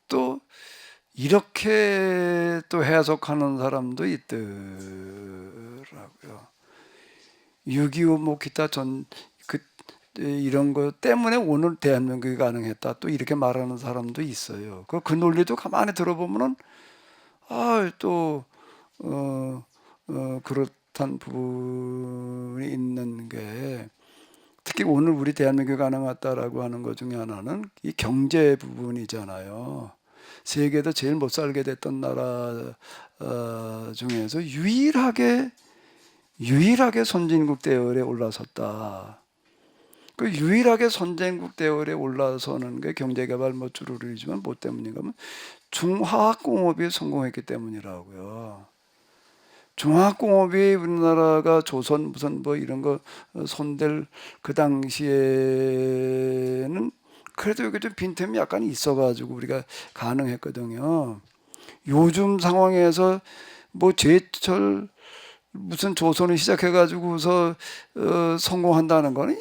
A: 또 이렇게 또 해석하는 사람도 있더라고요. 6.25 뭐 기타 이런 거 때문에 오늘 대한민국이 가능했다. 또 이렇게 말하는 사람도 있어요. 그 논리도 가만히 들어보면은 그렇단 부분이 있는 게 특히 오늘 우리 대한민국이 가능하다라고 하는 것 중에 하나는 이 경제 부분이잖아요. 세계에서 제일 못 살게 됐던 나라 중에서 유일하게 선진국 대열에 올라섰다. 그 유일하게 선진국 대열에 올라서는 게 경제개발 뭐 주로이지만 뭐 때문인가 하면 중화학공업이 성공했기 때문이라고요. 중화학공업이 우리나라가 조선 무슨 뭐 이런 거 손댈 그 당시에는 그래도 여기 좀 빈틈이 약간 있어가지고 우리가 가능했거든요. 요즘 상황에서 뭐 제철 무슨 조선을 시작해가지고서 성공한다는 거는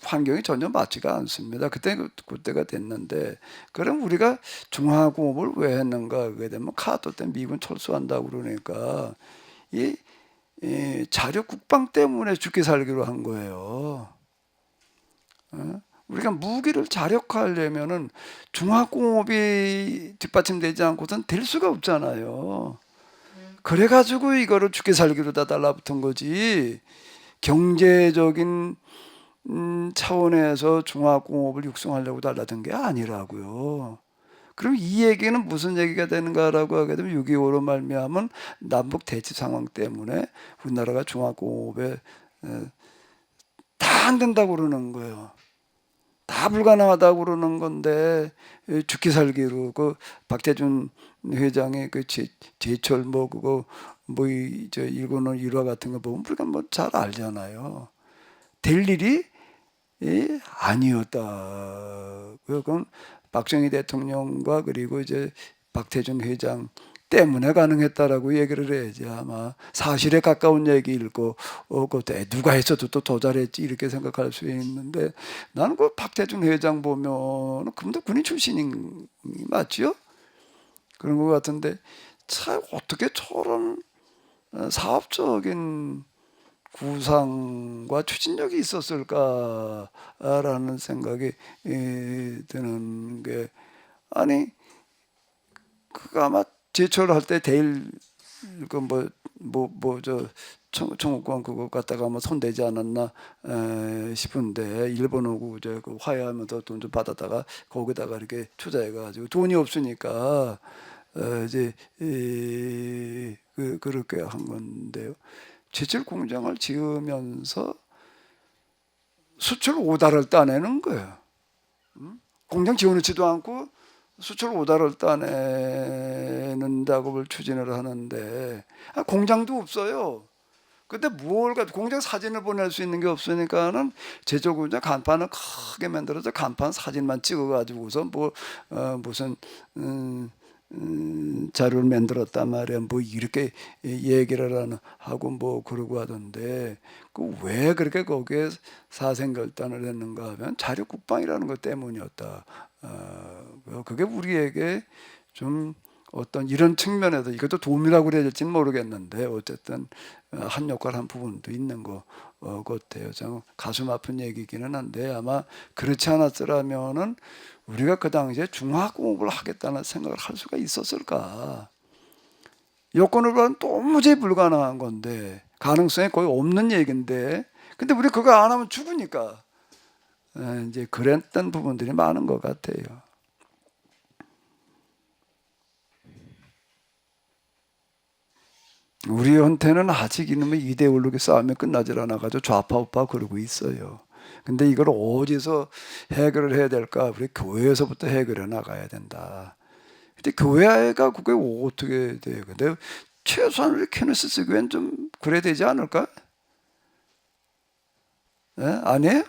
A: 환경이 전혀 맞지가 않습니다. 그때가 됐는데 그럼 우리가 중화공업을 왜 했는가? 그게 되면 카토 때 미군 철수한다고 그러니까 이 자력 국방 때문에 죽기 살기로 한 거예요. 우리가 무기를 자력화하려면은 중화공업이 뒷받침되지 않고선 될 수가 없잖아요. 그래가지고 이거를 죽기 살기로 다 달라붙은 거지. 경제적인 차원에서 중화공업을 육성하려고 달라든 게 아니라고요. 그럼 이 얘기는 무슨 얘기가 되는가라고 하게 되면 6.25로 말미암은 남북 대치 상황 때문에 우리나라가 중화공업에 다 안 된다고 그러는 거예요. 다 불가능하다고 그러는 건데 죽기 살기로 그 박태준 회장의 그 제철 뭐 그거 뭐 저 일본어 일화 같은 거 보면 우리가 뭐 잘 알잖아요. 될 일이 아니었다. 그건 박정희 대통령과 그리고 이제 박태준 회장 때문에 가능했다라고 얘기를 해야지. 아마 사실에 가까운 얘기일 거, 그때 누가 했어도 또 더 잘했지 이렇게 생각할 수 있는데, 나는 그 박태준 회장 보면 그분도 군인 출신인 맞지요? 그런 것 같은데 참 어떻게 저런 사업적인 구상과 추진력이 있었을까라는 생각이 드는 게, 아니 그가 아마 제철할 때 대일 그뭐저 청구권 그거 갖다가 아마 손대지 않았나 싶은데, 일본하고 이제 그 화해하면서 돈 좀 받았다가 거기다가 이렇게 투자해가지고 돈이 없으니까 이제 그렇게 한 건데요. 제철 공장을 지으면서 수출 오다를 따내는 거예요. 공장 지어놓지도 않고 수출 오다를 따내는 작업을 추진을 하는데, 공장도 없어요. 근데 공장 사진을 보낼 수 있는 게 없으니까는 제조 공장 간판을 크게 만들어서 간판 사진만 찍어가지고서 무슨 자료를 만들었단 말이야. 뭐 이렇게 얘기를 하고 그러고 하던데, 그 왜 그렇게 거기에 사생결단을 했는가 하면 자료 국방이라는 것 때문이었다. 그게 우리에게 좀 어떤 이런 측면에서, 이것도 도움이라고 그래야 될지는 모르겠는데 어쨌든 한 역할 한 부분도 있는 것 같아요. 좀 가슴 아픈 얘기기는 한데, 아마 그렇지 않았더라면은 우리가 그 당시에 중화공업을 하겠다는 생각을 할 수가 있었을까? 여건을 보면 도무지 불가능한 건데, 가능성이 거의 없는 얘기인데, 근데 우리 그거 안 하면 죽으니까 이제 그랬던 부분들이 많은 것 같아요. 우리한테는 아직 이놈의 이데올로기 싸움이 끝나질 않아가지고 좌파 우파 그러고 있어요. 근데 이걸 어디서 해결을 해야 될까? 우리 교회에서부터 해결해 나가야 된다. 근데 교회가 그게 어떻게 돼요? 근데 최소한 우리 케네시스 교회는 좀 그래야 되지 않을까? 네? 아니에요?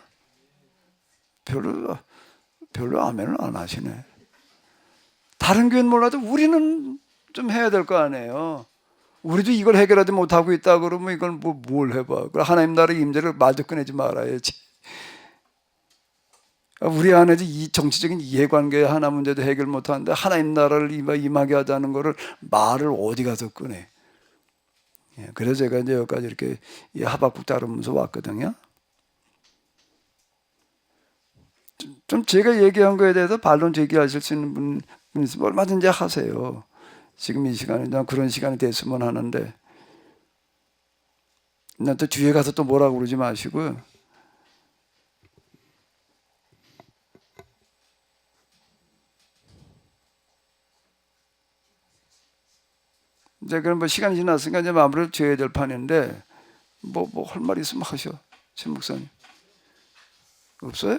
A: 별로 아멘을 안 하시네. 다른 교회는 몰라도 우리는 좀 해야 될 거 아니에요. 우리도 이걸 해결하지 못하고 있다 그러면 이걸 뭘 해봐. 하나님 나라의 임재를 마저 꺼내지 말아야지. 우리 안에 이 정치적인 이해관계 하나 문제도 해결 못하는데 하나님 나라를 임하게 하자는 거를 말을 어디 가서 꺼내. 그래서 제가 이제 여기까지 이렇게 하박국 다루면서 왔거든요. 좀 제가 얘기한 거에 대해서 반론 제기하실 수 있는 분 있으면 얼마든지 하세요. 지금 이 시간에 그런 시간이 됐으면 하는데, 난 또 뒤에 가서 또 뭐라고 그러지 마시고요. 이제 그럼 시간이 지났으니까 이제 마무리를 지어야 될 판인데, 할 말 있으면 하셔, 신 목사님. 없어요?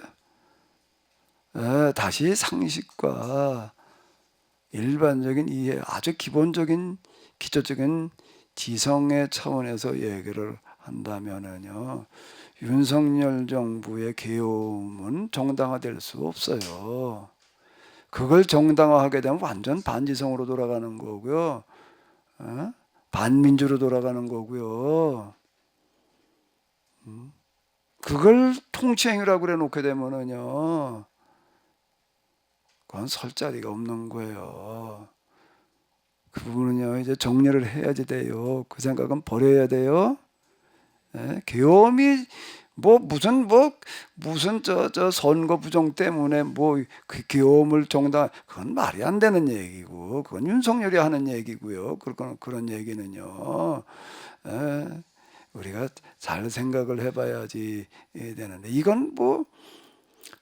A: 다시 상식과 일반적인 이해, 아주 기본적인 기초적인 지성의 차원에서 얘기를 한다면은요, 윤석열 정부의 계엄은 정당화될 수 없어요. 그걸 정당화하게 되면 완전 반지성으로 돌아가는 거고요, 반민주로 돌아가는 거고요. 그걸 통치행위라고 그래 놓게 되면은요, 그건 설 자리가 없는 거예요. 그 부분은요, 이제 정리를 해야지 돼요. 그 생각은 버려야 돼요. 계엄이 무슨 저 선거 부정 때문에 그 계엄을 그건 말이 안 되는 얘기고, 그건 윤석열이 하는 얘기고요. 그런 얘기는요, 우리가 잘 생각을 해봐야지 되는데, 이건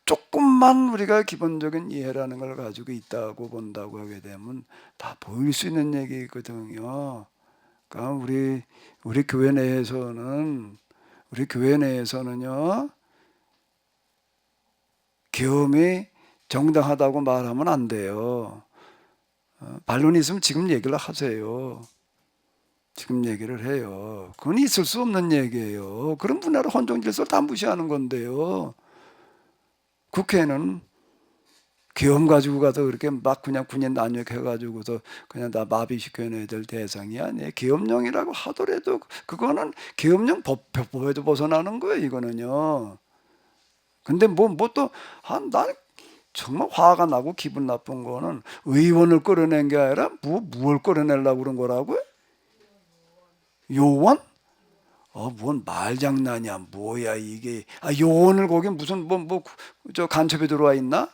A: 조금만 우리가 기본적인 이해라는 걸 가지고 있다고 본다고 하게 되면 다 보일 수 있는 얘기거든요. 그러니까 우리 교회 내에서는요, 계엄이 정당하다고 말하면 안 돼요. 반론이 있으면 지금 얘기를 하세요. 지금 얘기를 해요. 그건 있을 수 없는 얘기예요. 그런 분야를 헌정 질서를 다 무시하는 건데요. 국회는 계엄 가지고 가서 그렇게 막 그냥 군인 난육해가지고서 그냥 다 마비시켜내야 될 대상이 아니에요. 계엄령이라고 하더라도 그거는 계엄령 법에도 벗어나는 거예요. 이거는요. 근데 난 정말 화가 나고 기분 나쁜 거는 의원을 끌어낸 게 아니라 무엇을 끌어내려고 그런 거라고요? 요원? 뭔 말장난이야. 뭐야 이게. 요원을 거기 무슨 저 간첩이 들어와 있나?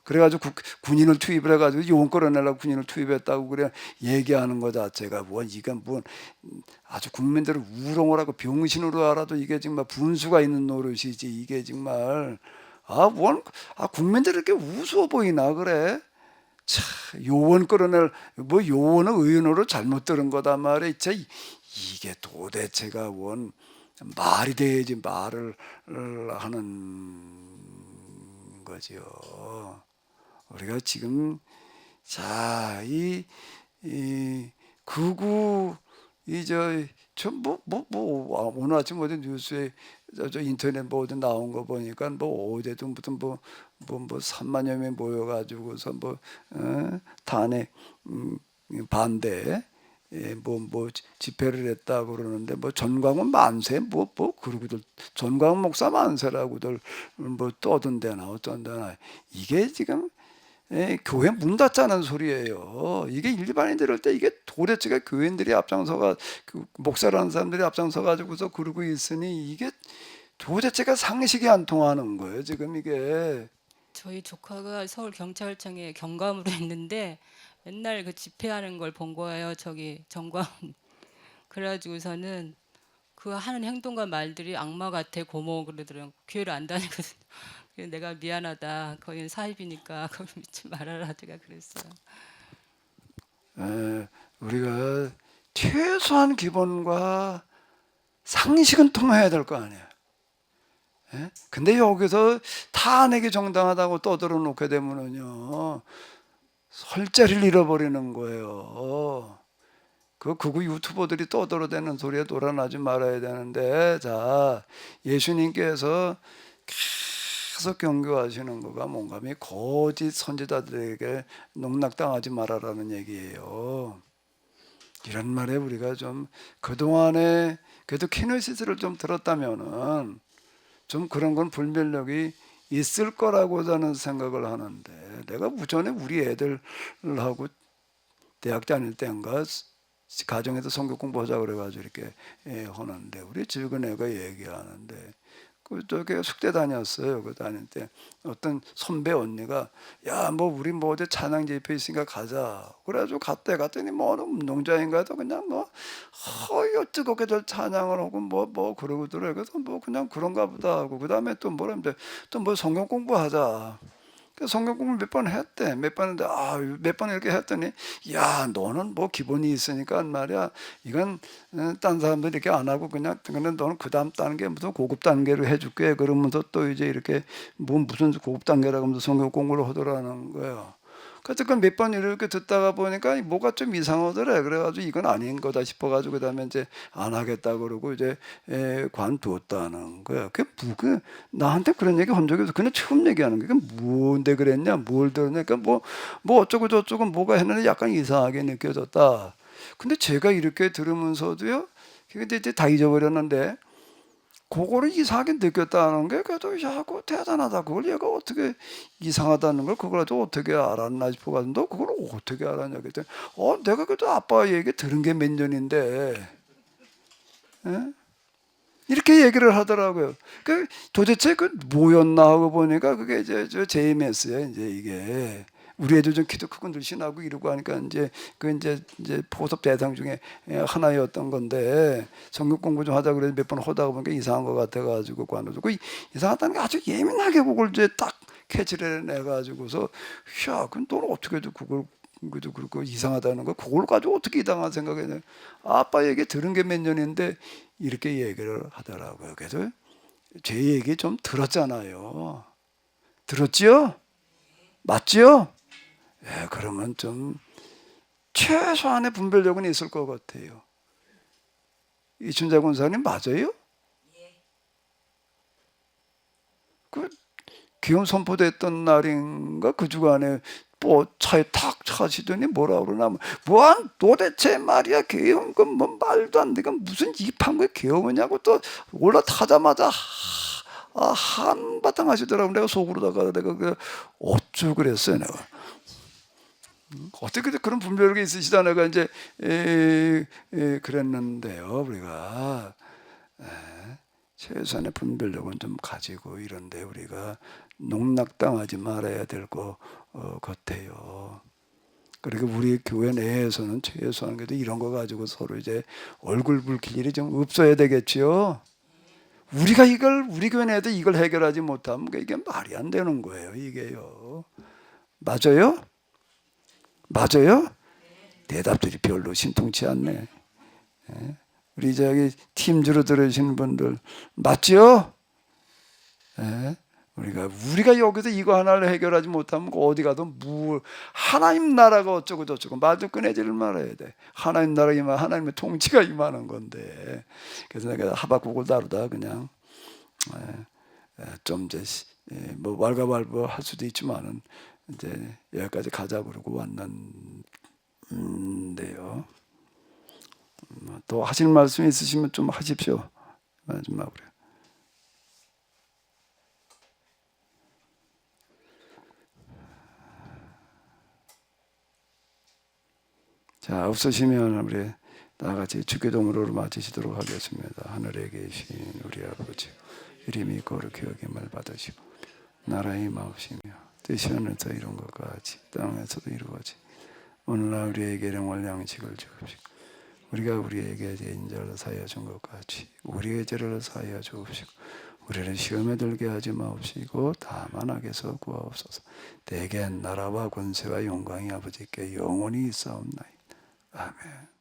A: 그래가지고 군인을 투입을 해가지고 요원 끌어내려고 군인을 투입했다고 그래 얘기하는 거 자체가 이건 아주 국민들을 우롱을 하고 병신으로 알아도 이게 정말 분수가 있는 노릇이지. 이게 정말 국민들이 이렇게 우스워 보이나 그래. 차, 요원 끌어낼 요원을 의원으로 잘못 들은 거다 말이야. 이게 도대체가 말이 돼야지 말을 하는 거죠. 우리가 지금 극우 오늘 아침 어디 뉴스에 저 인터넷 어디 나온 거 보니까 어제부터 3만여 명 모여가지고서 탄핵 반대 집회를 했다고 그러는데 전광훈 만세 그러고들 전광훈 목사 만세라고들 떠든데나 어쩐데나 이게 지금 교회 문 닫자는 소리예요. 이게 일반인들 할 때 이게 도대체가 교인들이 앞장서가 목사라는 사람들이 앞장서 가지고서 그러고 있으니 이게 도대체가 상식이 안 통하는 거예요. 지금 이게
B: 저희 조카가 서울 경찰청에 경감으로 있는데 맨날 그 집회하는 걸 본 거예요. 저기 정광훈. 그래가지고서는 그 하는 행동과 말들이 악마 같아 고모 그러더라고요. 교회를 안 다니거든요. 그래서 내가 미안하다. 거기는 사입이니까 거기 믿지 말아라. 제가 그랬어요.
A: 우리가 최소한 기본과 상식은 통해야 될 거 아니에요. 근데 여기서 탄핵이 정당하다고 떠들어 놓게 되면은요 설자리를 잃어버리는 거예요. 극우 유튜버들이 떠들어대는 소리에 놀아나지 말아야 되는데, 예수님께서 계속 경고하시는 거가 뭔가 거짓 선지자들에게 농락당하지 말아라는 얘기예요. 이런 말에 우리가 좀 그동안에 그래도 키노시스를 좀 들었다면은 좀 그런 건 분별력이 있을 거라고 저는 생각을 하는데, 내가 우전에 우리 애들하고 대학 다닐 때인가 가정에서 성경 공부하자 그래가지고 이렇게 하는데 우리 적은 애가 얘기하는데 저기 숙대 다녔어요. 그 다닐 때 어떤 선배 언니가 우리 어제 찬양 집회 있으니까 가자. 그래가지고 갔더니 운동장인가도 그냥 뜨겁게들 찬양을 하고 그러고더래. 그래서 그냥 그런가 보다 하고 그 다음에 또 성경 공부하자. 성경 공부 몇 번 했대. 몇 번 했는데 몇 번 이렇게 했더니 너는 기본이 있으니까 말이야. 이건 딴 사람들 이렇게 안 하고 그냥 너는 그 다음 단계 무슨 고급 단계로 해줄게. 그러면서 또 이제 이렇게 무슨 고급 단계라고 하면서 성경 공부를 하더라는 거예요. 그래서 몇 번 이렇게 듣다가 보니까 뭐가 좀 이상하더래. 그래가지고 이건 아닌 거다 싶어가지고 그다음에 이제 안 하겠다 그러고 이제 관두었다는 거야. 그게 나한테 그런 얘기 한 적이 없어. 그냥 처음 얘기하는 거야. 뭔데 그랬냐, 뭘 들었냐, 그러니까 어쩌고 저쩌고 뭐가 했는데 약간 이상하게 느껴졌다. 근데 제가 이렇게 들으면서도요, 근데 이제 다 잊어버렸는데. 그거를 이상하게 느꼈다는 게 그래도 그거 대단하다. 그걸 얘가 어떻게 이상하다는 걸 그걸 가지고 어떻게 알았나 싶어가지고 너 그걸 어떻게 알았냐 그랬더니 내가 그래도 아빠 얘기 들은 게 몇 년인데 이렇게 얘기를 하더라고요. 도대체 뭐였나 하고 보니까 그게 이제 저 JMS야 이제 이게. 우리 애들 좀 키도 크고 늘씬하고 이러고 하니까 이제 포섭 대상 중에 하나였던 건데 성경 공부 좀 하자 그래서 몇 번 하다가 보니까 이상한 것 같아가지고 관둬서 이상하다는 게 아주 예민하게 그걸 이제 딱 캐치를 해가지고서 그럼 너는 어떻게 그걸 그래도 그렇고 이상하다는 거 그걸 가지고 어떻게 이상한 생각했냐. 아빠 얘기 들은 게 몇 년인데 이렇게 얘기를 하더라고요. 그래서 제 얘기 좀 들었잖아요. 들었지요? 맞지요? 그러면 좀 최소한의 분별력은 있을 것 같아요. 이춘자 권사님 맞아요? 기금 선포됐던 날인가 그 주간에 뭐 차에 탁 차시더니 뭐라 그러나 뭐한 도대체 말이야 계엄금 뭐 말도 안 되게 무슨 입한거에 계엄이냐고 또 올라타자마자 한바탕 하시더라고. 내가 속으로다가 내가 어쩌 그랬어요 내가. 어떻게 그런 분별력이 있으시다 내가 이제 그랬는데요. 우리가 최소한의 분별력은 좀 가지고 이런데 우리가 농락당하지 말아야 될 것 같아요. 그리고 우리 교회 내에서는 최소한 그래도 이런 거 가지고 서로 이제 얼굴 붉힐 일이 좀 없어야 되겠지요. 우리가 이걸 우리 교회 내에도 이걸 해결하지 못하면 이게 말이 안 되는 거예요. 이게요. 맞아요? 맞아요? 대답들이 별로 신통치 않네. 우리 저기 팀주로 들으시는 분들 맞죠? 우리가 여기서 이거 하나를 해결하지 못하면 어디 가도 하나님 나라가 어쩌고 저쩌고 말도 꺼내지를 말아야 돼. 하나님 나라 임하 하나님의 통치가 임하는 건데. 그래서 내가 하박국을 다루다 그냥 좀 이제 뭐 왈가왈부 할 수도 있지만은 이제 여기까지 가자 그러고 왔는데요. 또 하실 말씀 있으시면 좀 하십시오. 마지막으로. 자, 없으시면 우리 다 같이 주기도문으로 마치시도록 하겠습니다. 하늘에 계신 우리 아버지, 이름이 거룩히 여김을 받으시고 나라의 임하옵시며 뜻이 하늘에서 이룬 것 같이 땅에서도 이루어지. 오늘날 우리에게 영원한 양식을 주옵시고 우리가 우리에게 죄인 자를 사하여 준 것 같이 우리의 죄를 사하여 주옵시고 우리를 시험에 들게 하지 마옵시고 다만 악에서 구하옵소서. 대개 나라와 권세와 영광이 아버지께 영원히 있사옵나이다. 아멘.